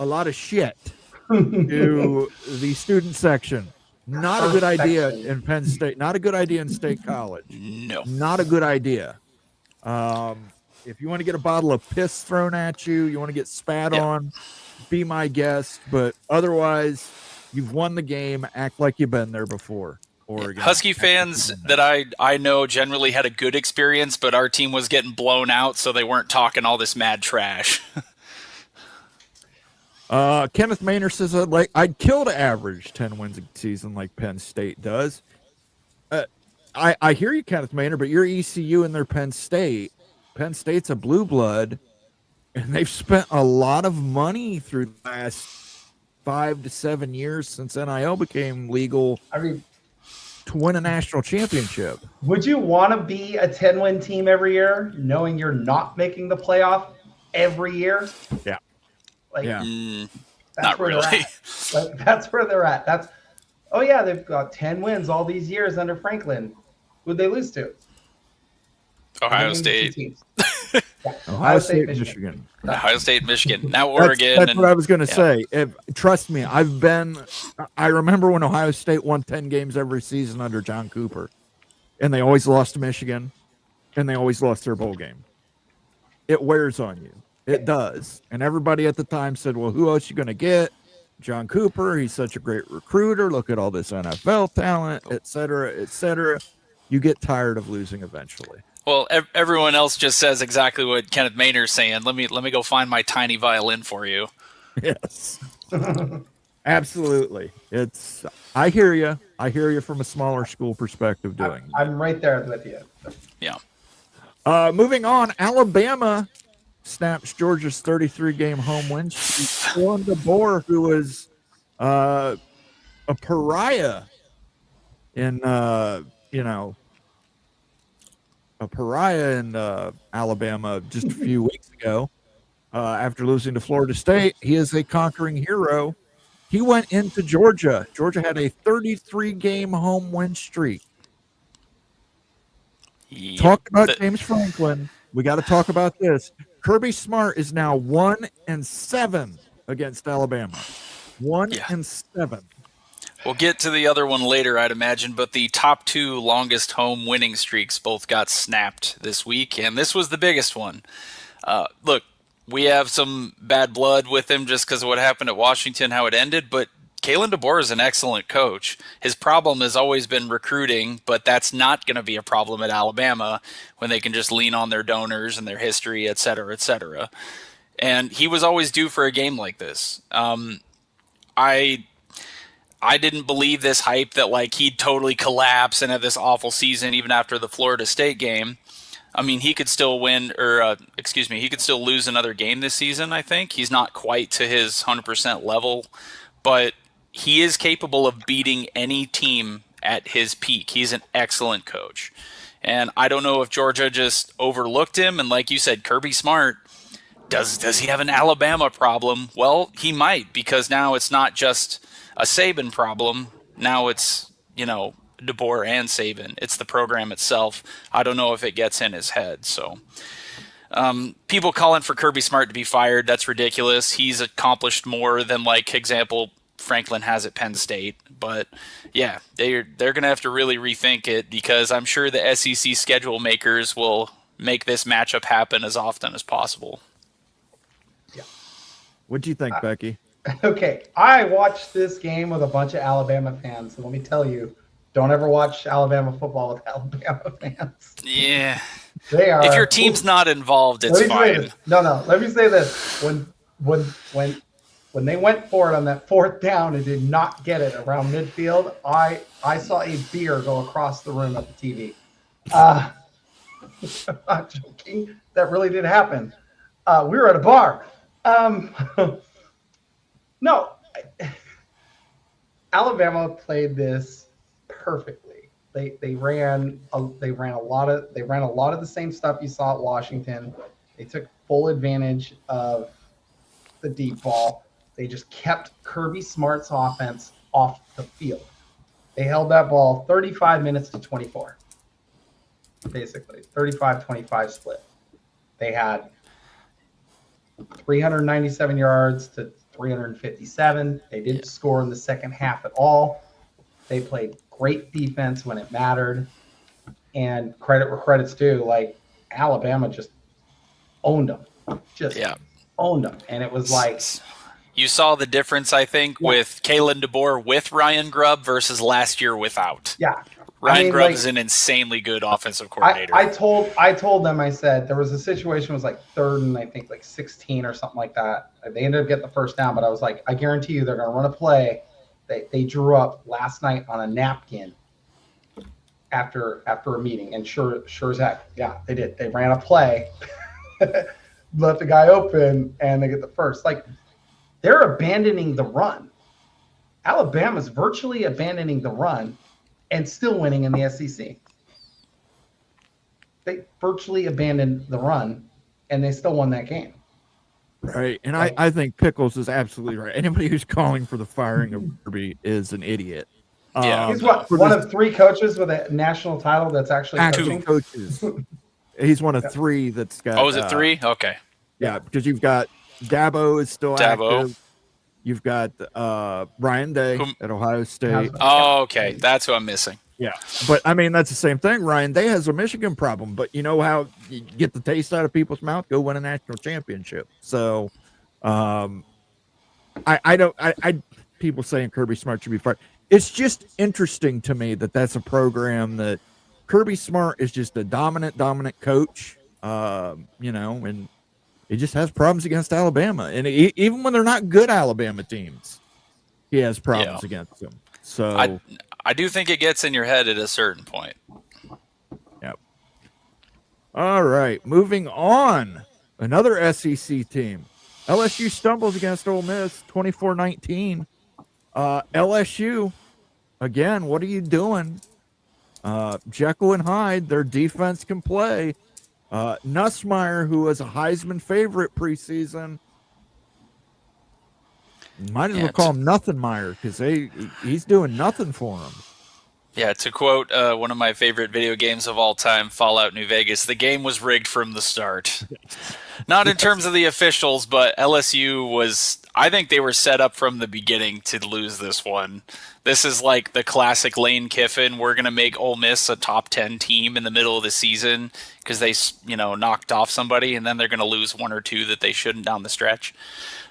a lot of shit to the student section. Not a good idea in Penn State. Not a good idea in State College. No. Not a good idea. If you want to get a bottle of piss thrown at you, you want to get spat on, be my guest. But otherwise, you've won the game. Act like you've been there before. Oregon. Husky fans that I know generally had a good experience, but our team was getting blown out, so they weren't talking all this mad trash. Kenneth Maynard says, I'd kill to average 10 wins a season like Penn State does. I hear you, Kenneth Maynard, but you're ECU and they're Penn State. Penn State's a blue blood, and they've spent a lot of money through the last 5 to 7 years since NIL became legal. I mean, to win a national championship. Would you want to be a 10-win team every year, knowing you're not making the playoff every year? Yeah. Not really. That's where they're at. They've got 10 wins all these years under Franklin. Who'd they lose to? Ohio State. Ohio State, Michigan. Ohio State, Michigan. Now Oregon. That's what I was going to say. Trust me, I remember when Ohio State won 10 games every season under John Cooper, and they always lost to Michigan, and they always lost their bowl game. It wears on you. It does. And everybody at the time said, well, who else you going to get? John Cooper, he's such a great recruiter. Look at all this NFL talent, et cetera, et cetera. You get tired of losing eventually. Well, everyone else just says exactly what Kenneth Maynard's saying. Let me go find my tiny violin for you. Yes. Absolutely. I hear you. I hear you from a smaller school perspective doing. I'm right there with you. Yeah. Moving on, Alabama snaps Georgia's 33-game home win streak. Kalen DeBoer, who was a pariah in Alabama just a few weeks ago, after losing to Florida State. He is a conquering hero. He went into Georgia. Georgia had a 33-game home win streak. Yep. Talk about James Franklin. We got to talk about this. Kirby Smart is now 1-7 against Alabama. 1-7. We'll get to the other one later, I'd imagine, but the top two longest home winning streaks both got snapped this week, and this was the biggest one. Look, we have some bad blood with him just because of what happened at Washington, how it ended, but Kalen DeBoer is an excellent coach. His problem has always been recruiting, but that's not going to be a problem at Alabama when they can just lean on their donors and their history, et cetera, et cetera. And he was always due for a game like this. I didn't believe this hype that like he'd totally collapse and have this awful season even after the Florida State game. I mean, he could still he could still lose another game this season, I think. He's not quite to his 100% level, but he is capable of beating any team at his peak. He's an excellent coach. And I don't know if Georgia just overlooked him. And like you said, Kirby Smart, does he have an Alabama problem? Well, he might, because now it's not just a Saban problem. Now it's, DeBoer and Saban. It's the program itself. I don't know if it gets in his head. So people calling for Kirby Smart to be fired, that's ridiculous. He's accomplished more than, like, example, Franklin has at Penn State. But, yeah, they're going to have to really rethink it, because I'm sure the SEC schedule makers will make this matchup happen as often as possible. Yeah. What do you think, Becky? Okay, I watched this game with a bunch of Alabama fans, and let me tell you, don't ever watch Alabama football with Alabama fans. Yeah. They are. If your team's not involved, it's fine. No. Let me say this: when they went for it on that fourth down and did not get it around midfield, I saw a beer go across the room at the TV. I'm not joking. That really did happen. We were at a bar. No, Alabama played this perfectly. They ran a lot of the same stuff you saw at Washington. They took full advantage of the deep ball. They just kept Kirby Smart's offense off the field. They held that ball 35 minutes to 24. Basically, 35-25 split. They had 397 yards to 357. They didn't score in the second half at all. They played great defense when it mattered. And credit where credit's due, like, Alabama just owned them. Owned them. And it was like... You saw the difference, I think, with Kalen DeBoer with Ryan Grubb versus last year without. Yeah. Ryan Grubb is an insanely good offensive coordinator. I told them, I said, there was a situation, it was like 3rd and I think like 16 or something like that. They ended up getting the first down, but I was like, I guarantee you they're going to run a play. They drew up last night on a napkin after a meeting, and sure as heck, yeah, they did. They ran a play, left the guy open, and they get the first. Like, they're abandoning the run. Alabama's virtually abandoning the run and still winning in the SEC. They virtually abandoned the run, and they still won that game. Right, and I think Pickles is absolutely right. Anybody who's calling for the firing of Kirby is an idiot. He's one of 3 coaches with a national title that's actually coaching. Coaches. He's one of 3 that's got. Oh, is it 3? Okay. Yeah, because you've got Dabo is still active. You've got Ryan Day at Ohio State. Oh, okay. That's who I'm missing. Yeah. But, I mean, that's the same thing. Ryan Day has a Michigan problem. But you know how you get the taste out of people's mouth? Go win a national championship. So, people saying Kirby Smart should be fired. It's just interesting to me that that's a program that Kirby Smart is just a dominant coach, and he just has problems against Alabama. And even when they're not good Alabama teams, he has problems against him. So I do think it gets in your head at a certain point. Yep. All right, moving on. Another SEC team. LSU stumbles against Ole Miss 24-19. LSU, again, what are you doing? Jekyll and Hyde, their defense can play. Nussmeier, who was a Heisman favorite preseason, might as well call him Nothinmeyer because he's doing nothing for him. Yeah, to quote one of my favorite video games of all time, Fallout New Vegas, the game was rigged from the start. Not in terms of the officials, but LSU was, I think they were set up from the beginning to lose this one. This is like the classic Lane Kiffin. We're going to make Ole Miss a top 10 team in the middle of the season because they, knocked off somebody, and then they're going to lose one or two that they shouldn't down the stretch.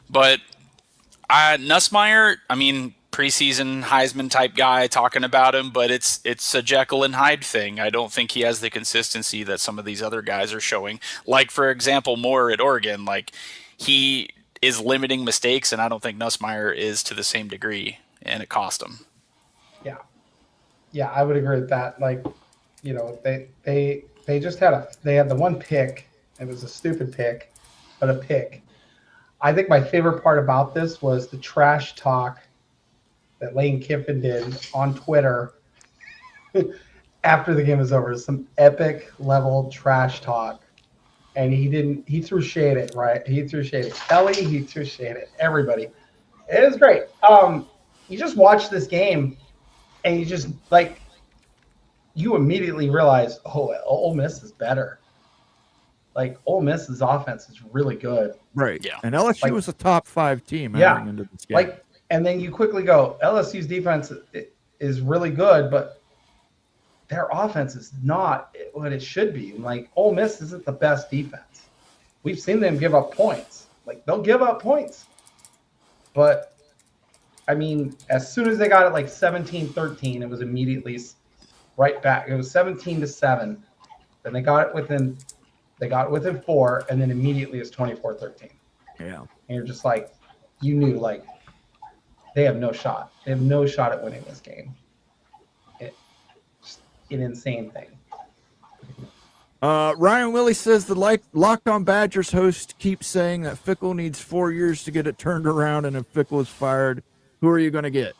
But Nussmeier, preseason Heisman type guy talking about him, but it's a Jekyll and Hyde thing. I don't think he has the consistency that some of these other guys are showing. Like, for example, Moore at Oregon, like he is limiting mistakes, and I don't think Nussmeier is to the same degree, and it cost him. Yeah, I would agree with that. Like, they just had the one pick. It was a stupid pick, but a pick. I think my favorite part about this was the trash talk that Lane Kiffin did on Twitter after the game was over. Some epic level trash talk. And he threw shade at, right? He threw shade at Kelly. He threw shade at everybody. It was great. You just watch this game and you just you immediately realize, Ole Miss is better. Like, Ole Miss's offense is really good. Right. Yeah. And LSU was a top 5 team entering into this game. And then you quickly go, LSU's defense is really good, but their offense is not what it should be. Like, Ole Miss isn't the best defense. We've seen them give up points. Like, they'll give up points. But, as soon as they got it 17-13, it was immediately right back. It was 17-7. Then they got it within 4, and then immediately it's 24-13. Yeah. And you're just you knew, they have no shot. They have no shot at winning this game. It's an insane thing. Ryan Willie says the Locked On Badgers host keeps saying that Fickle needs 4 years to get it turned around, and if Fickle is fired, who are you going to get?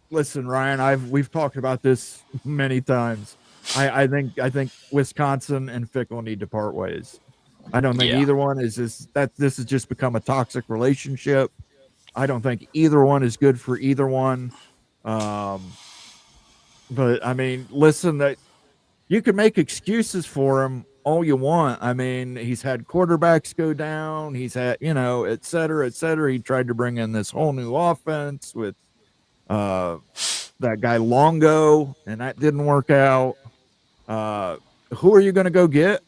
Listen, Ryan, we've talked about this many times. I think Wisconsin and Fickle need to part ways. I don't think either one is this has just become a toxic relationship. I don't think either one is good for either one. But listen, that you can make excuses for him all you want. He's had quarterbacks go down. He's had, et cetera, et cetera. He tried to bring in this whole new offense with that guy Longo, and that didn't work out. Who are you going to go get?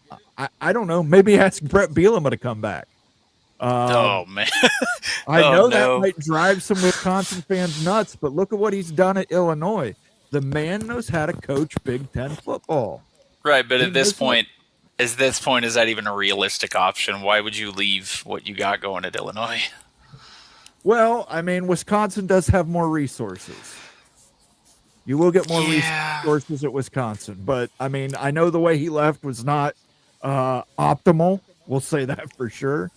I don't know. Maybe ask Brett Bielema to come back. Oh, man. I know that might drive some Wisconsin fans nuts, but look at what he's done at Illinois. The man knows how to coach Big Ten football. Right, but at this point, is that even a realistic option? Why would you leave what you got going at Illinois? Well, Wisconsin does have more resources. You will get more resources at Wisconsin, but I know the way he left was not optimal. We'll say that for sure.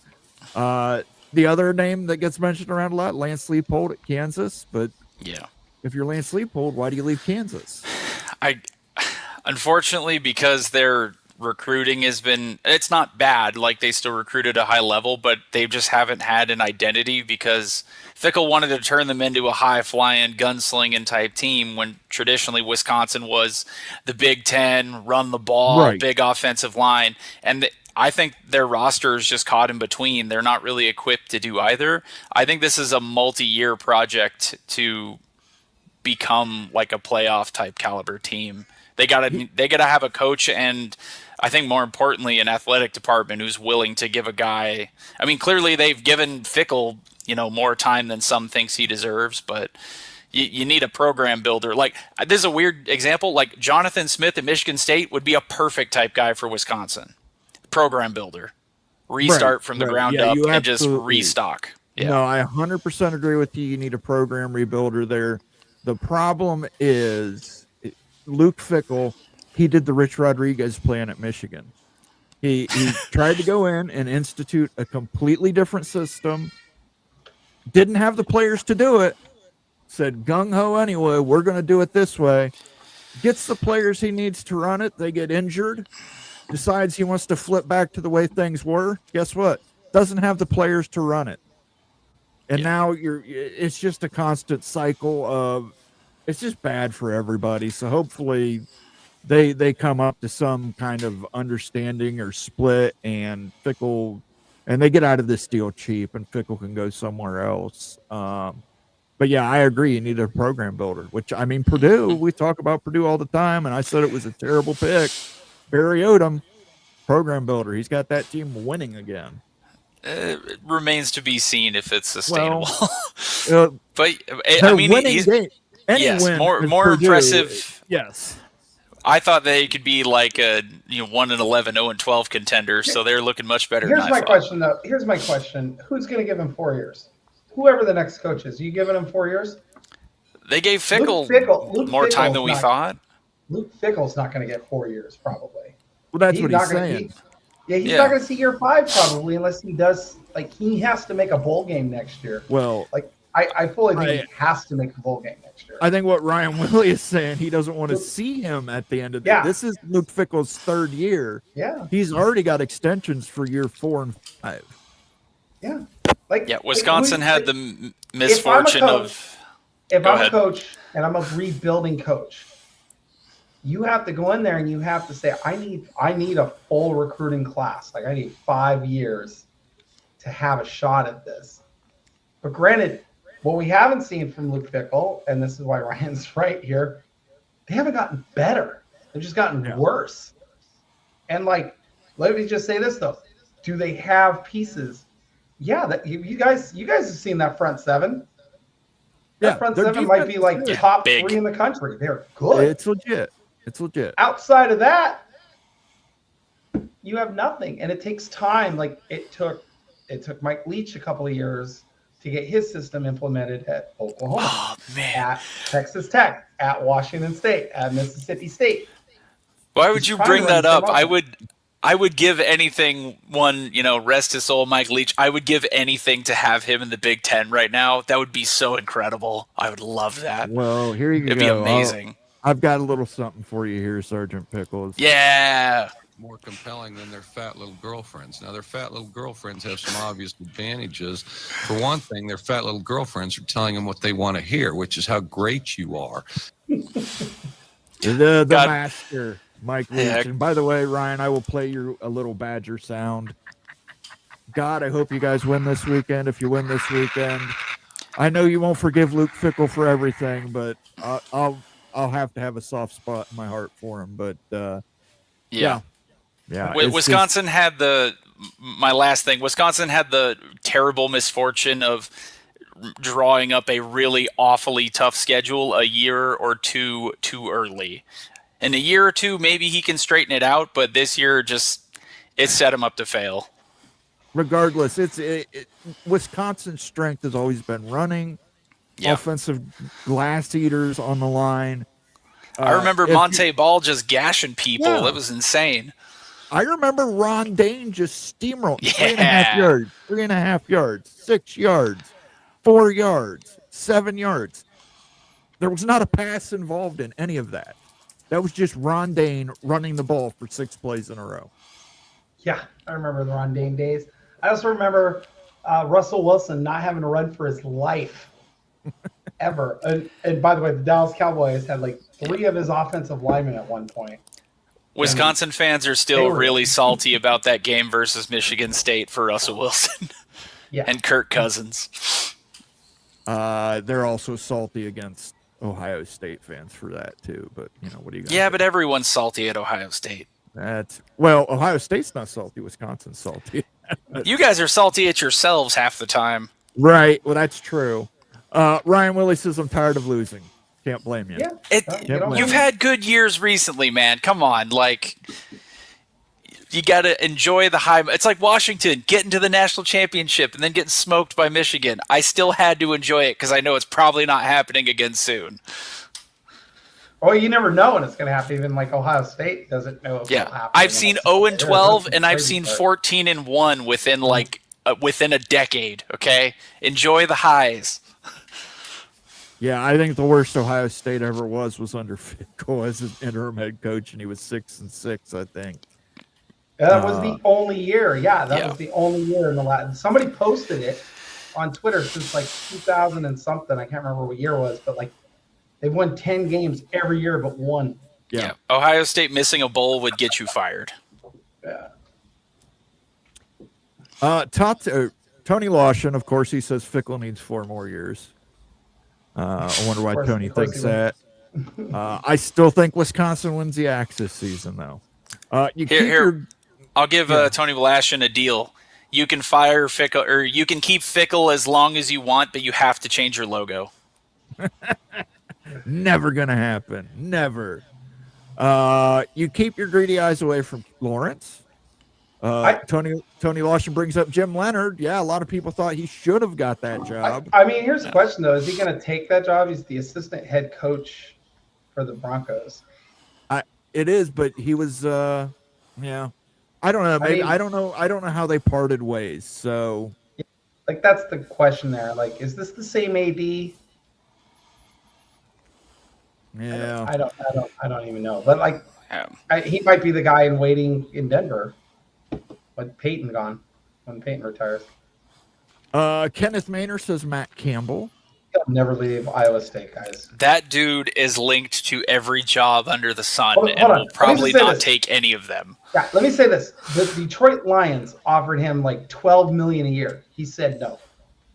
The other name that gets mentioned around a lot, Lance Leipold at Kansas, but if you're Lance Leipold, why do you leave Kansas? Unfortunately, because their recruiting it's not bad. Like, they still recruit at a high level, but they just haven't had an identity because Fickle wanted to turn them into a high-flying, gunslinging type team when traditionally Wisconsin was the Big Ten, run the ball, big offensive line. And I think their roster is just caught in between. They're not really equipped to do either. I think this is a multi-year project to become like a playoff type caliber team. They gotta have a coach, and I think more importantly, an athletic department who's willing to give a guy. Clearly they've given Fickle, more time than some thinks he deserves, but you need a program builder. Like, this is a weird example. Like, Jonathan Smith at Michigan State would be a perfect type guy for Wisconsin. Program builder, restart from the ground up, and just restock. Yeah. No, I 100% agree with you. You need a program rebuilder there. The problem is Luke Fickell. He did the Rich Rodriguez plan at Michigan. He tried to go in and institute a completely different system. Didn't have the players to do it. Said gung ho anyway. We're going to do it this way. Gets the players he needs to run it. They get injured. Decides he wants to flip back to the way things were. Guess what? Doesn't have the players to run it. And now it's just a constant cycle of, it's just bad for everybody. So hopefully they come up to some kind of understanding or split, and Fickell, and they get out of this deal cheap, and Fickell can go somewhere else. But yeah, I agree. You need a program builder, which, I mean, Purdue, we talk about Purdue all the time, and I said it was a terrible pick. Barry Odom, program builder. He's got that team winning again. It remains to be seen if it's sustainable. But I mean, he's more Purdue, impressive. Yes, I thought they could be like a 1-11, 0-12 contender, so they're looking much better. Here's my question, though. Here's my question: who's going to give him 4 years? Whoever the next coach is, you giving him 4 years? They gave Fickell more time than we thought. Luke Fickell's not going to get 4 years, probably. Well, that's what he's saying. He's not going to see year 5 probably, unless he does. Like, he has to make a bowl game next year. Well, like I fully think he has to make a bowl game next year. I think what Ryan Willie is saying, he doesn't want to see him at the end of the This is Luke Fickell's 3rd year. Yeah. He's already got extensions for year 4 and 5. Yeah. Wisconsin had the misfortune of. If I'm a coach and I'm a rebuilding coach, you have to go in there and you have to say, I need a full recruiting class. Like, I need 5 years to have a shot at this. But granted, what we haven't seen from Luke Fickell, and this is why Ryan's right here, they haven't gotten better. They've just gotten worse. And like, let me just say this though: do they have pieces? Yeah, that you guys have seen that front seven. That front seven might be like top 3 in the country. They're good. It's legit. It's legit. Outside of that, you have nothing, and it takes time. Like it took Mike Leach a couple of years to get his system implemented at Oklahoma, at Texas Tech, at Washington State, at Mississippi State. Why would you bring that up? I would give anything, rest his soul, Mike Leach. I would give anything to have him in the Big Ten right now. That would be so incredible. I would love that. Well, here you go. It'd be amazing. I've got a little something for you here, Sergeant Pickles. Yeah. More compelling than their fat little girlfriends. Now, their fat little girlfriends have some obvious advantages. For one thing, their fat little girlfriends are telling them what they want to hear, which is how great you are. The master, Mike Leach. Yeah. And by the way, Ryan, I will play you a little Badger sound. God, I hope you guys win this weekend. If you win this weekend, I know you won't forgive Luke Fickell for everything, but I'll have to have a soft spot in my heart for him. But yeah. Wisconsin had my last thing. Wisconsin had the terrible misfortune of drawing up a really awfully tough schedule a year or two too early. In a year or two, maybe he can straighten it out, but this year it set him up to fail. Regardless, Wisconsin's strength has always been running, offensive glass eaters on the line. I remember Monte Ball just gashing people. Yeah. It was insane. I remember Ron Dane just steamrolling 3.5 yards, 3.5 yards, 6 yards, 4 yards, 7 yards. There was not a pass involved in any of that. That was just Ron Dane running the ball for 6 plays in a row. Yeah, I remember the Ron Dane days. I also remember Russell Wilson not having to run for his life ever. And by the way, the Dallas Cowboys had like 3 of his offensive linemen at one point. Wisconsin fans are still really salty about that game versus Michigan State for Russell Wilson and Kirk Cousins. They're also salty against Ohio State fans for that too. But what do you? Yeah, but everyone's salty at Ohio State. Ohio State's not salty. Wisconsin's salty. You guys are salty at yourselves half the time. Right. Well, that's true. Ryan Willie says, "I'm tired of losing." Can't blame you. Yeah. You've had good years recently, man. Come on, you got to enjoy the high. It's like Washington getting to the national championship and then getting smoked by Michigan. I still had to enjoy it because I know it's probably not happening again soon. Well, you never know when it's going to happen. Even like Ohio State doesn't know if it'll happen. I've seen 0-12 and I've seen 14-1 within a decade. Okay, enjoy the highs. Yeah, I think the worst Ohio State ever was under Fickle as an interim head coach, and he was 6-6, I think. That was the only year. Yeah, that was the only year in the last. Somebody posted it on Twitter since like 2000 and something. I can't remember what year it was, but like they've won 10 games every year but one. Yeah. Ohio State missing a bowl would get you fired. Yeah. Tony Lawson, of course, he says Fickle needs 4 more years. I wonder why Tony thinks that. I still think Wisconsin wins the Axe this season, though. I'll give Tony Lawson a deal. You can fire Fickle, or you can keep Fickle as long as you want, but you have to change your logo. Never gonna happen. Never. You keep your greedy eyes away from Lawrence. Tony Lawson brings up Jim Leonard. Yeah, a lot of people thought he should have got that job. I mean, here's the question, though. Is he going to take that job? He's the assistant head coach for the Broncos. It is, but he was, I don't know. Maybe I don't know how they parted ways. So, like, that's the question there. Like, is this the same AD? Yeah. I don't even know. But like, he might be the guy in waiting in Denver. When Peyton retires. Kenneth Maynor says Matt Campbell. He'll never leave Iowa State, guys. That dude is linked to every job under the sun and will probably not take any of them. Yeah, let me say this. The Detroit Lions offered him like $12 million a year. He said no.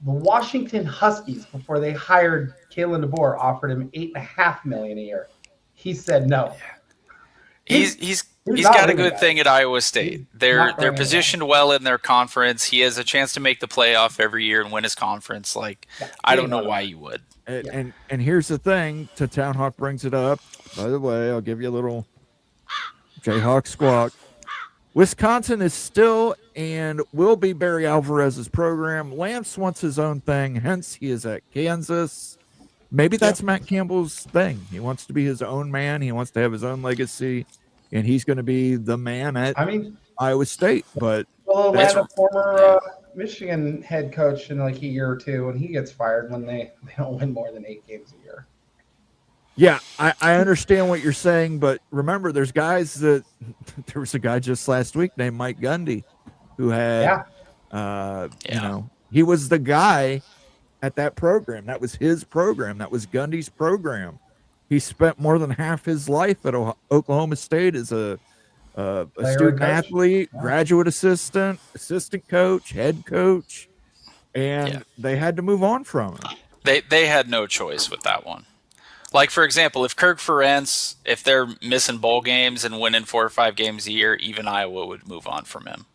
The Washington Huskies, before they hired Kalen DeBoer, offered him $8.5 million a year. He said no. He's got a good thing at Iowa State. They're positioned well in their conference. He has a chance to make the playoff every year and win his conference. I don't know why you would. And here's the thing. Town Hawk brings it up. By the way, I'll give you a little Jayhawk squawk. Wisconsin is still and will be Barry Alvarez's program. Lance wants his own thing, hence he is at Kansas. Maybe that's Matt Campbell's thing. He wants to be his own man. He wants to have his own legacy. And he's going to be the man at Iowa State. But land a former Michigan head coach in like a year or two, and he gets fired when they don't win more than 8 games a year. Yeah, I understand what you're saying, but remember, there's guys that there was a guy just last week named Mike Gundy who had, he was the guy at that program. That was his program. That was Gundy's program. He spent more than half his life at Oklahoma State as a student athlete, graduate assistant coach, head coach, and they had to move on from him. They had no choice with that one. Like, for example, if Kirk Ferentz, if they're missing bowl games and winning 4 or 5 games a year, even Iowa would move on from him.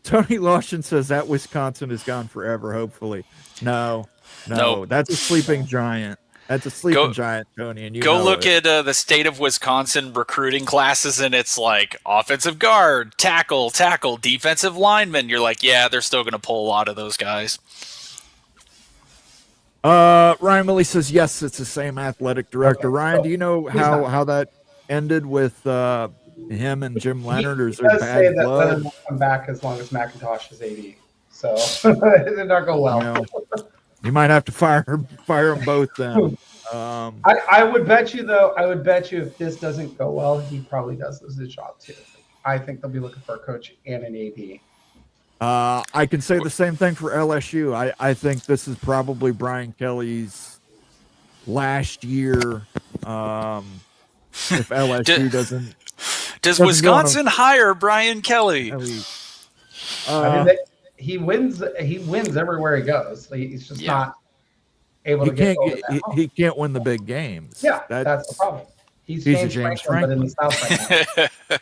Tony Lawson says that Wisconsin is gone forever, hopefully. No, that's a sleeping giant. That's a sleeping giant, Tony. And go look at the state of Wisconsin recruiting classes, and it's like offensive guard, tackle, defensive lineman. You're like, yeah, they're still going to pull a lot of those guys. Ryan Milley says, yes, it's the same athletic director. Ryan, do you know how that ended with him and Jim Leonard, or is there bad blood? Leonard will come back as long as McIntosh is 80. So it did not go well. You might have to fire them both then. I would bet you, though, if this doesn't go well, he probably does lose his job, too. I think they'll be looking for a coach and an AD. I can say the same thing for LSU. I think this is probably Brian Kelly's last year. If LSU doesn't. Does Wisconsin hire Brian Kelly? He wins everywhere he goes. He's just not able to get over that hump. He can't win the big games. Yeah, that's the problem. He's a James Franklin, but in the South right now.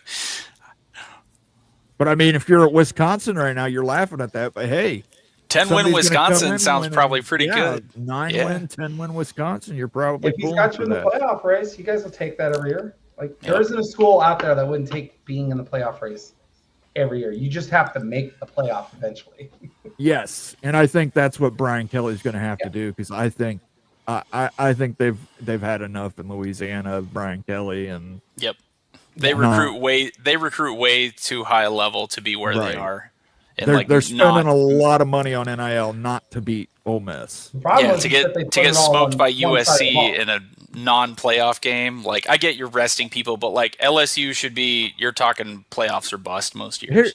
But I mean, if you're at Wisconsin right now, you're laughing at that. But hey, 10-win Wisconsin sounds probably pretty good. 9-win, 10-win Wisconsin. You're probably if he's got you in the playoff race, you guys will take that every year. Like there isn't a school out there that wouldn't take being in the playoff race every year. You just have to make the playoff eventually. Yes, and I think that's what Brian Kelly's going to have to do, because I think they've had enough in Louisiana of Brian Kelly, and Yep. They recruit way too high a level to be where they are. And they're spending a lot of money on NIL not to beat Ole Miss. To get smoked by USC in a non-playoff game. Like, I get you're resting people, but like LSU should be, you're talking playoffs or bust most years.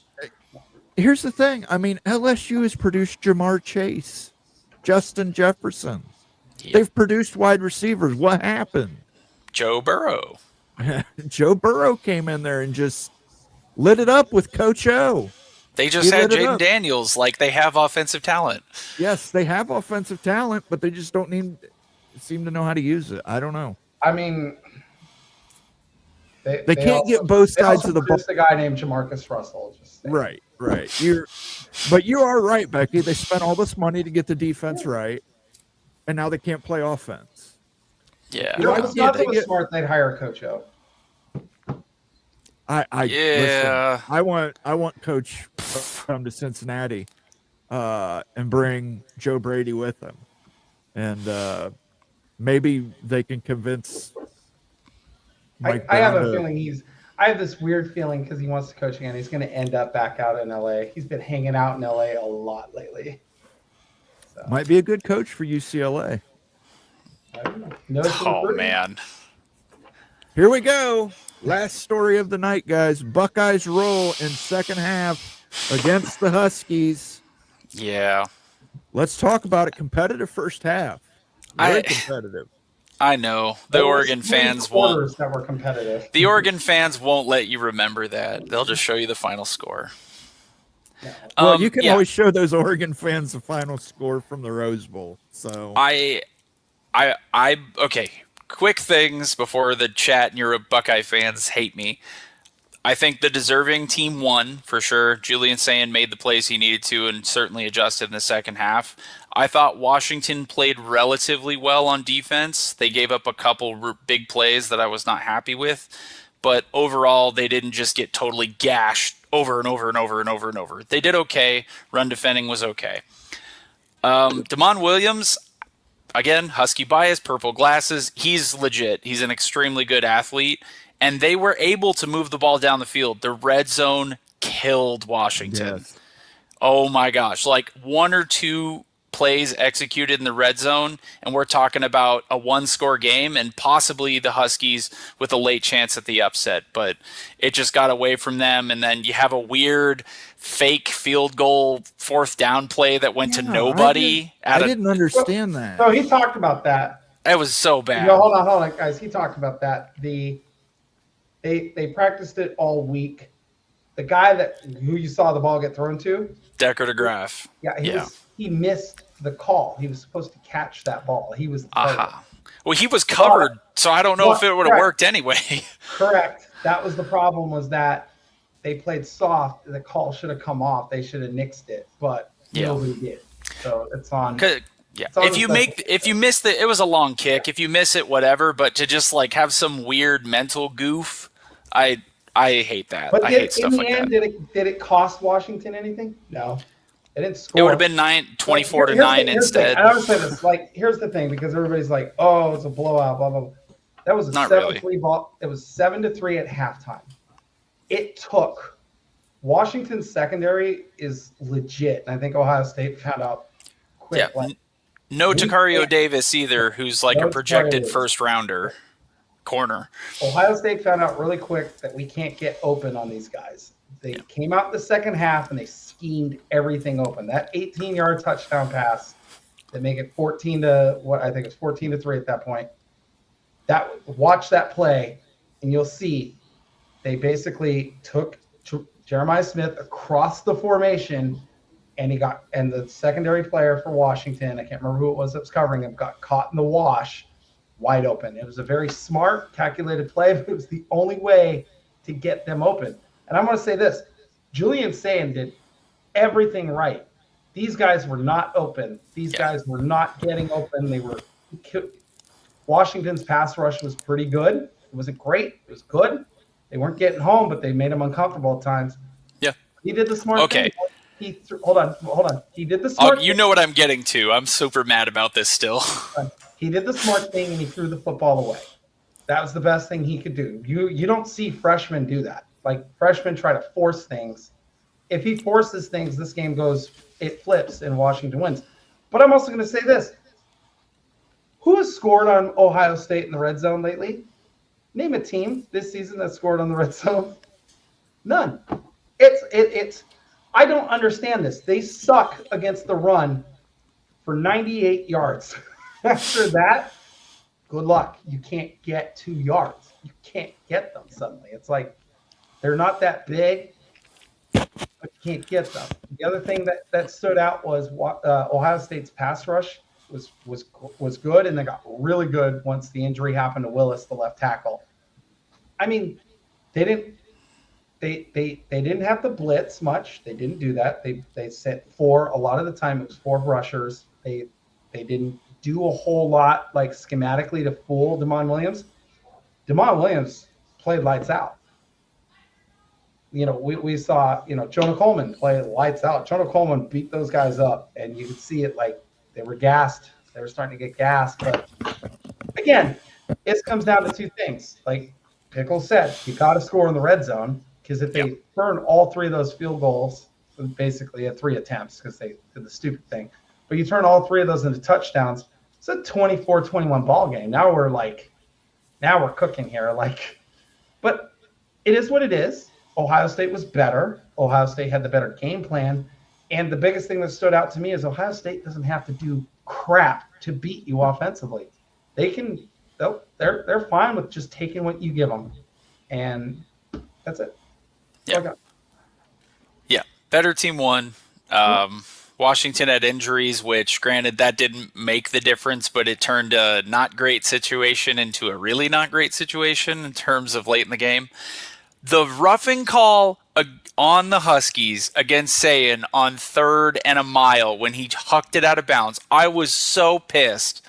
Here's the thing. I mean, LSU has produced Jamar Chase, Justin Jefferson. Yep. They've produced wide receivers. What happened? Joe Burrow. Joe Burrow came in there and just lit it up with Coach O. They just had Jaden Daniels. Like, they have offensive talent. Yes, they have offensive talent, but they just don't seem to know how to use it. I don't know. I mean, they can't get both sides of the ball. Just a guy named Jamarcus Russell. Right. But you are right, Becky. They spent all this money to get the defense right, and now they can't play offense. Yeah. You know, it's not that was smart they'd hire Coach O. Listen, I want Coach to come to Cincinnati and bring Joe Brady with him, and maybe they can convince Mike I have a feeling I have this weird feeling because he wants to coach again. He's going to end up back out in LA. He's been hanging out in LA a lot lately. So. Might be a good coach for UCLA. I don't know. Oh man! Here we go. Last story of the night, guys. Buckeyes roll in second half against the Huskies. Yeah. Let's talk about it. Competitive first half. Very competitive. I know. The Oregon fans won't. That were competitive. The Oregon fans won't let you remember that. They'll just show you the final score. Well, you can always show those Oregon fans the final score from the Rose Bowl. So okay. Quick things before the chat and your Buckeye fans hate me. I think the deserving team won for sure. Julian Sayin made the plays he needed to and certainly adjusted in the second half. I thought Washington played relatively well on defense. They gave up a couple big plays that I was not happy with, but overall they didn't just get totally gashed over and over and over and over and over. They did okay. Run defending was okay. Damon Williams, again, Husky bias, purple glasses. He's legit. He's an extremely good athlete. And they were able to move the ball down the field. The red zone killed Washington. Yes. Oh, my gosh. Like one or two plays executed in the red zone, and we're talking about a one-score game and possibly the Huskies with a late chance at the upset. But it just got away from them, and then you have a weird fake field goal fourth down play that went to nobody. I didn't understand that. So he talked about that. It was so bad. No, hold on, guys. He talked about that. They practiced it all week. The guy who you saw the ball get thrown to, Decker DeGraff. He missed the call. He was supposed to catch that ball. He was Well, he was covered, so I don't know if it would have worked anyway. Correct. That was the problem, was that they played soft. The call should have come off. They should have nixed it, but nobody did. So it's on. Yeah. If you miss it was a long kick. If you miss it, whatever. But to just like have some weird mental goof, I hate that. But I hate stuff like that. Did it cost Washington anything? No, it didn't score. It would have been 24-9 instead. I always say this. Like, here's the thing, because everybody's like, "Oh, it's a blowout." Blah blah blah. That was a 7-3 ball. It was 7-3 at halftime. It took Washington's secondary is legit, and I think Ohio State found out quick. Yeah. No Takario Davis either, who's like a projected first rounder corner. Ohio State found out really quick that we can't get open on these guys. They came out the second half and they schemed everything open. That 18-yard touchdown pass, they make it 14 to what I think it's 14-3 at that point. Watch that play, and you'll see they basically took Jeremiah Smith across the formation. And the secondary player for Washington, I can't remember who it was that was covering him, got caught in the wash, wide open. It was a very smart, calculated play, but it was the only way to get them open. And I'm going to say this: Julian Sayin did everything right. These guys were not open. These guys were not getting open. Washington's pass rush was pretty good. It wasn't great. It was good. They weren't getting home, but they made them uncomfortable at times. Yeah. He did the smart Okay. thing. Hold on. He did the smart You know what I'm getting to. I'm super mad about this still. He did the smart thing, and he threw the football away. That was the best thing he could do. You don't see freshmen do that. Like, freshmen try to force things. If he forces things, this game it flips, and Washington wins. But I'm also going to say this. Who has scored on Ohio State in the red zone lately? Name a team this season that scored on the red zone. None. It's. I don't understand this. They suck against the run for 98 yards. After that, good luck. You can't get 2 yards. You can't get them suddenly. It's like they're not that big, but you can't get them. The other thing that stood out was Ohio State's pass rush was good, and they got really good once the injury happened to Willis, the left tackle. I mean, they didn't have to blitz much. They didn't do that. They sent 4. A lot of the time it was 4 rushers. They didn't do a whole lot like schematically to fool Damon Williams. Damon Williams played lights out. We saw, Jonah Coleman play lights out. Jonah Coleman beat those guys up, and you could see it like they were gassed. They were starting to get gassed. But again, it comes down to 2 things. Like Pickles said, you got to score in the red zone, because if they burn all 3 of those field goals, basically at 3 attempts because they did the stupid thing, but you turn all 3 of those into touchdowns, it's a 24-21 ball game. Now we're cooking here. But it is what it is. Ohio State was better. Ohio State had the better game plan. And the biggest thing that stood out to me is Ohio State doesn't have to do crap to beat you offensively. They're fine with just taking what you give them. And that's it. Yeah. Better team won. Washington had injuries, which, granted, that didn't make the difference, but it turned a not great situation into a really not great situation in terms of late in the game. The roughing call on the Huskies against Sayin on 3rd and a mile when he hucked it out of bounds, I was so pissed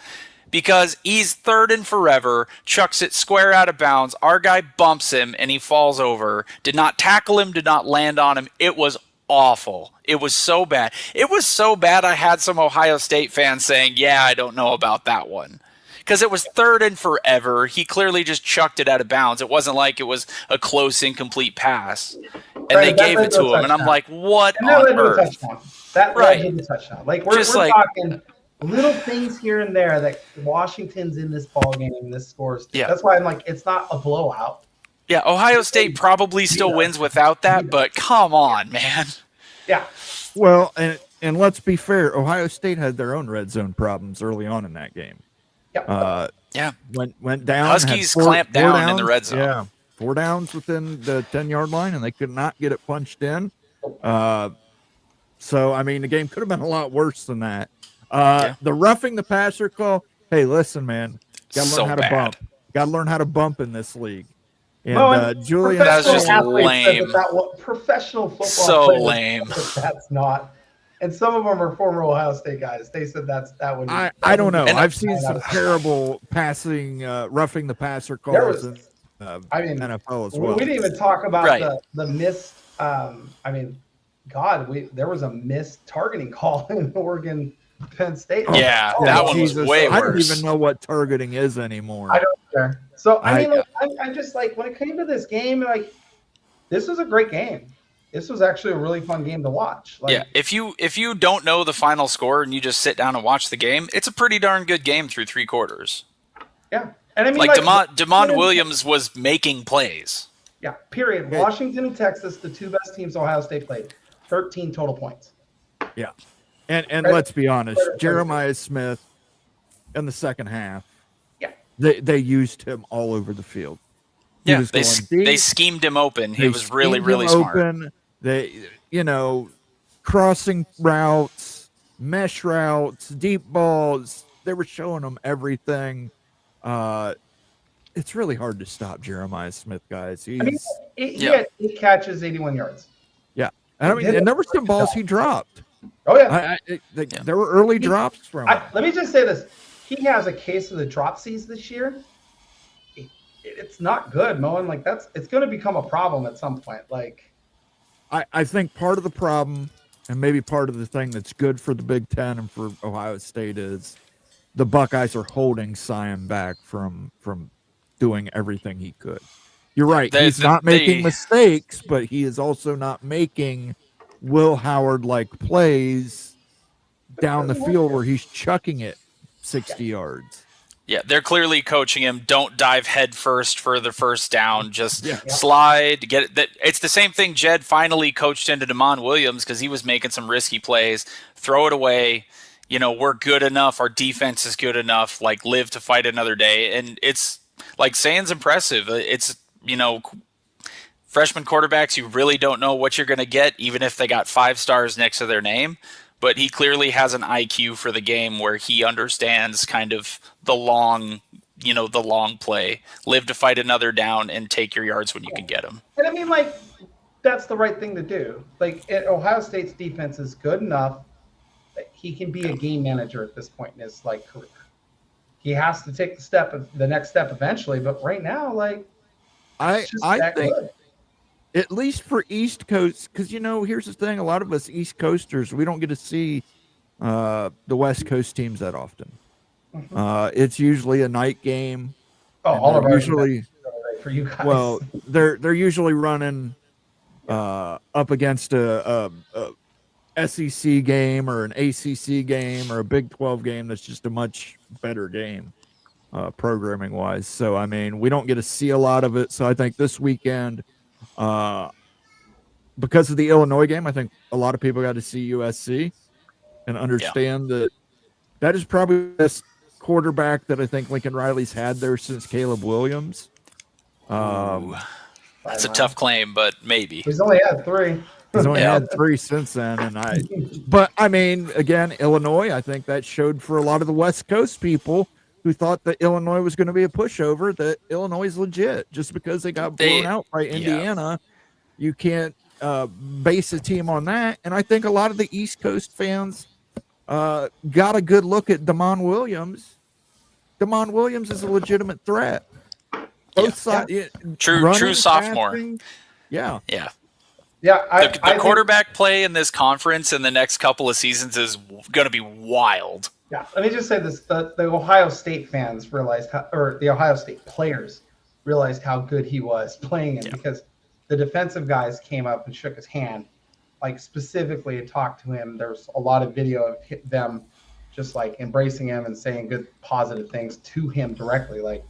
because he's 3rd and forever, chucks it square out of bounds. Our guy bumps him and he falls over. Did not tackle him, did not land on him. It was awful. It was so bad. It was so bad I had some Ohio State fans saying, yeah, I don't know about that one. Because it was 3rd and forever. He clearly just chucked it out of bounds. It wasn't like it was a close, incomplete pass. And they gave it to him. And I'm like, what on earth? That led to the touchdown. We're talking little things here and there that Washington's in this ball game, this scores. Yeah. That's why I'm like, it's not a blowout. Yeah, Ohio State probably still wins without that, but come on, man. Yeah. Well, and let's be fair, Ohio State had their own red zone problems early on in that game. Yeah. Went down. Huskies clamped down in the red zone. Yeah, 4 downs within the 10-yard line, and they could not get it punched in. So, I mean, the game could have been a lot worse than that. The roughing the passer call, hey, listen, man, got to learn how to bump. Got to learn how to bump in this league. And Julian, that was just lame. Professional football. So lame. That's not. And some of them are former Ohio State guys. They said that would. I don't know. I've seen some terrible passing, roughing the passer calls in NFL as well. We didn't even talk about the missed. There was a missed targeting call in Oregon, Penn State. Yeah, that one was way worse. I don't even know what targeting is anymore. I don't care. So I just like when it came to this game, like this was a great game. This was actually a really fun game to watch. If you don't know the final score and you just sit down and watch the game, it's a pretty darn good game through 3 quarters. Yeah, and I mean, Damon Williams was making plays. Yeah, period. Washington and Texas, the 2 best teams Ohio State played, 13 total points. Yeah, and let's be honest, Jeremiah Smith in the second half, they used him all over the field. Yeah, they schemed him open. He was really, really smart. Open. They, crossing routes, mesh routes, deep balls. They were showing him everything. It's really hard to stop Jeremiah Smith, guys. He catches 81 yards. Yeah, and and there were some balls he dropped. Oh yeah, there were early drops from him. Let me just say this: he has a case of the dropsies this year. it's not good, Moen. Like it's going to become a problem at some point. Like, I think part of the problem, and maybe part of the thing that's good for the Big Ten and for Ohio State, is the Buckeyes are holding Sion back from doing everything he could. You're right. He's not making mistakes, but he is also not making Will Howard like plays down the field where he's chucking it 60 yards. Yeah, they're clearly coaching him. Don't dive head first for the first down. Just slide. Get it. That it's the same thing Jed finally coached into Damon Williams because he was making some risky plays. Throw it away. We're good enough. Our defense is good enough. Like, live to fight another day. And it's like Sayan's impressive. It's freshman quarterbacks, you really don't know what you're going to get, even if they got 5 stars next to their name. But he clearly has an IQ for the game where he understands kind of the long play. Live to fight another down and take your yards when you can get them. And I mean, like, that's the right thing to do. Like, Ohio State's defense is good enough that he can be a game manager at this point in his career. He has to take the next step eventually, but right now, like, I think good. At least for East Coast, because here's the thing: a lot of us East Coasters, we don't get to see the West Coast teams that often. It's usually a night game. Oh, all of our usually for you guys. Well, they're usually running up against a SEC game or an ACC game or a Big 12 game that's just a much better game programming wise. So I mean, we don't get to see a lot of it. So I think this weekend. Because of the Illinois game, I think a lot of people got to see USC and understand that is probably the best quarterback that I think Lincoln Riley's had there since Caleb Williams. That's a tough claim, but maybe. He's only had 3. He's only had 3 since then. But I mean, again, Illinois, I think that showed for a lot of the West Coast people who thought that Illinois was going to be a pushover, that Illinois is legit. Just because they got blown out by Indiana, you can't base a team on that. And I think a lot of the East Coast fans got a good look at Damon Williams. Damon Williams is a legitimate threat. Both sides, true sophomore. Passing, yeah. The quarterback play in this conference in the next couple of seasons is going to be wild. Yeah, let me just say this: the Ohio State fans realized the Ohio State players realized how good he was playing it because the defensive guys came up and shook his hand, like specifically talked to him. There's a lot of video of them just like embracing him and saying good, positive things to him directly. Like,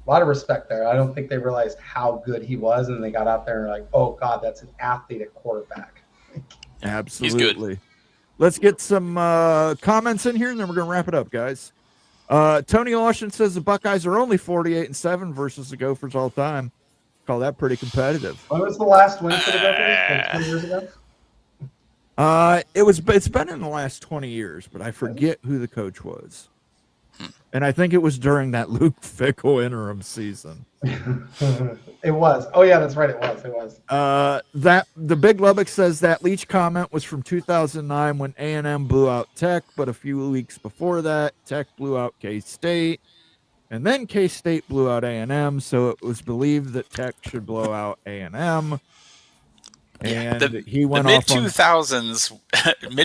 a lot of respect there. I don't think they realized how good he was, and they got out there and like, oh God, that's an athlete at quarterback. Absolutely. He's good. Let's get some comments in here, and then we're going to wrap it up, guys. Tony Lawson says the Buckeyes are only 48-7 versus the Gophers all time. Call that pretty competitive. When was the last win for the Gophers? Like 20 years ago? It's been in the last 20 years, but I forget who the coach was. And I think it was during that Luke Fickell interim season. It was. Oh yeah, that's right. It was. That the Big Lubbock says that Leach comment was from 2009 when A&M blew out Tech, but a few weeks before that, Tech blew out K-State, and then K-State blew out A&M. So it was believed that Tech should blow out A&M. And he went off on mid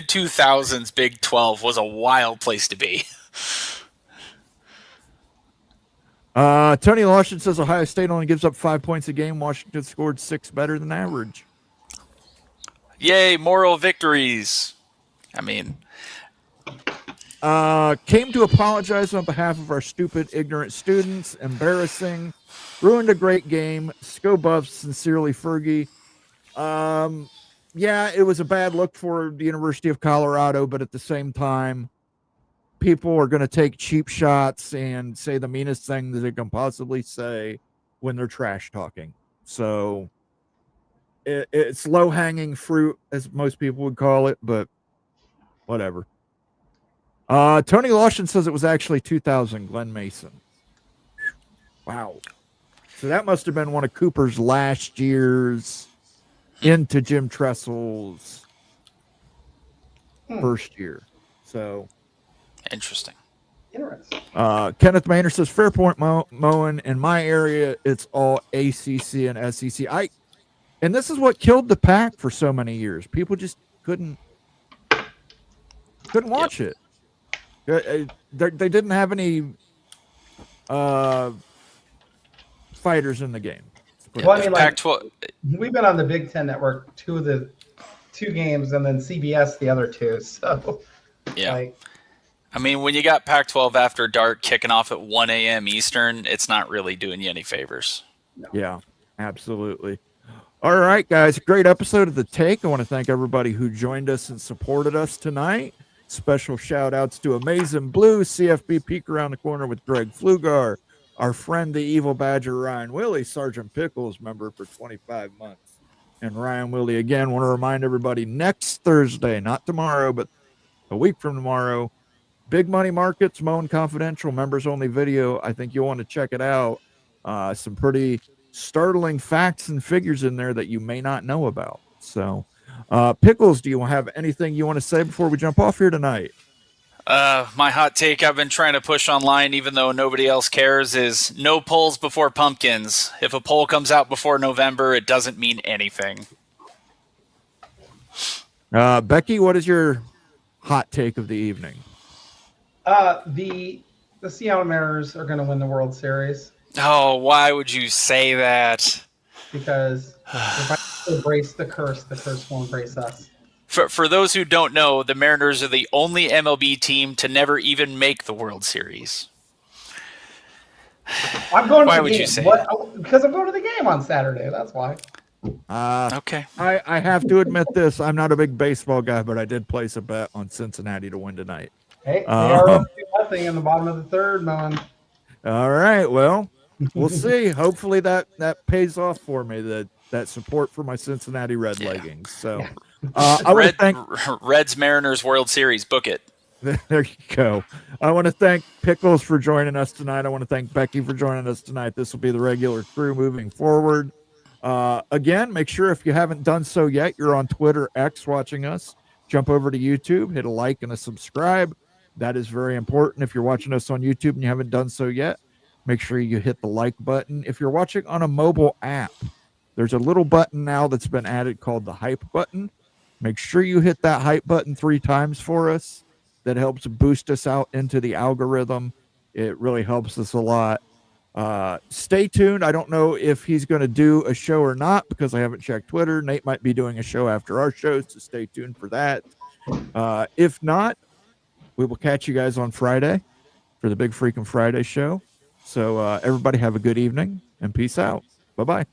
2000s Big 12 was a wild place to be. Tony Lawson says Ohio State only gives up 5 points a game. Washington scored 6 better than average. Yay, moral victories. I mean, came to apologize on behalf of our stupid, ignorant students. Embarrassing. Ruined a great game. Sco Buffs, sincerely, Fergie. Yeah, it was a bad look for the University of Colorado, but at the same time, people are going to take cheap shots and say the meanest thing that they can possibly say when they're trash talking. So it's low-hanging fruit, as most people would call it, but whatever. Tony Lawson says it was actually 2000, Glenn Mason. Wow. So that must have been one of Cooper's last years into Jim Tressel's first year. So interesting. Interesting. Kenneth Maynard says Fairpoint mowing in my area. It's all ACC and SEC. And this is what killed the pack for so many years. People just couldn't watch it. They didn't have any fighters in the game. Well, I mean, like, Pac-12. we've been on the Big Ten Network two games, and then CBS the other two. So, Yeah. like, I mean, when you got Pac-12 after dark kicking off at 1 a.m. Eastern, it's not really doing you any favors. Yeah, absolutely. All right, guys, great episode of The Take. I want to thank everybody who joined us and supported us tonight. Special shout outs to Amazing Blue, CFB Peak Around the Corner with Greg Flugar, our friend, the Evil Badger Ryan Willie, Sergeant Pickles member for 25 months. And Ryan Willie, again, want to remind everybody next Thursday, not tomorrow, but a week from tomorrow, Big Money Markets, Moan Confidential, members only video. I think you'll want to check it out. Some pretty startling facts and figures in there that you may not know about. So, Pickles, do you have anything you want to say before we jump off here tonight? My hot take I've been trying to push online, even though nobody else cares, is no polls before pumpkins. If a poll comes out before November, it doesn't mean anything. Becky, what is your hot take of the evening? the Seattle Mariners are going to win the World Series. Oh, why would you say that? Because if I embrace the curse will embrace us. For those who don't know, the Mariners are the only MLB team to never even make the World Series. I'm going to Why the would game. you say Because I'm going to the game on Saturday. That's why. Okay. I have to admit this. I'm not a big baseball guy, but I did place a bet on Cincinnati to win tonight. Hey, they are up 2-0 in the bottom of the third, man. All right. Well, we'll see. Hopefully that pays off for me, that support for my Cincinnati Red leggings. So I want to thank Reds Mariners World Series. Book it. There you go. I want to thank Pickles for joining us tonight. I want to thank Becky for joining us tonight. This will be the regular crew moving forward. Again, make sure if you haven't done so yet, you're on Twitter X watching us. Jump over to YouTube, hit a like and a subscribe. That is very important. If you're watching us on YouTube and you haven't done so yet, make sure you hit the like button. If you're watching on a mobile app, there's a little button now that's been added called the hype button. Make sure you hit that hype button 3 times for us. That helps boost us out into the algorithm. It really helps us a lot. Stay tuned. I don't know if he's going to do a show or not because I haven't checked Twitter. Nate might be doing a show after our shows, so stay tuned for that. If not, we will catch you guys on Friday for the Big Freaking Friday show. So everybody have a good evening and peace out. Bye-bye.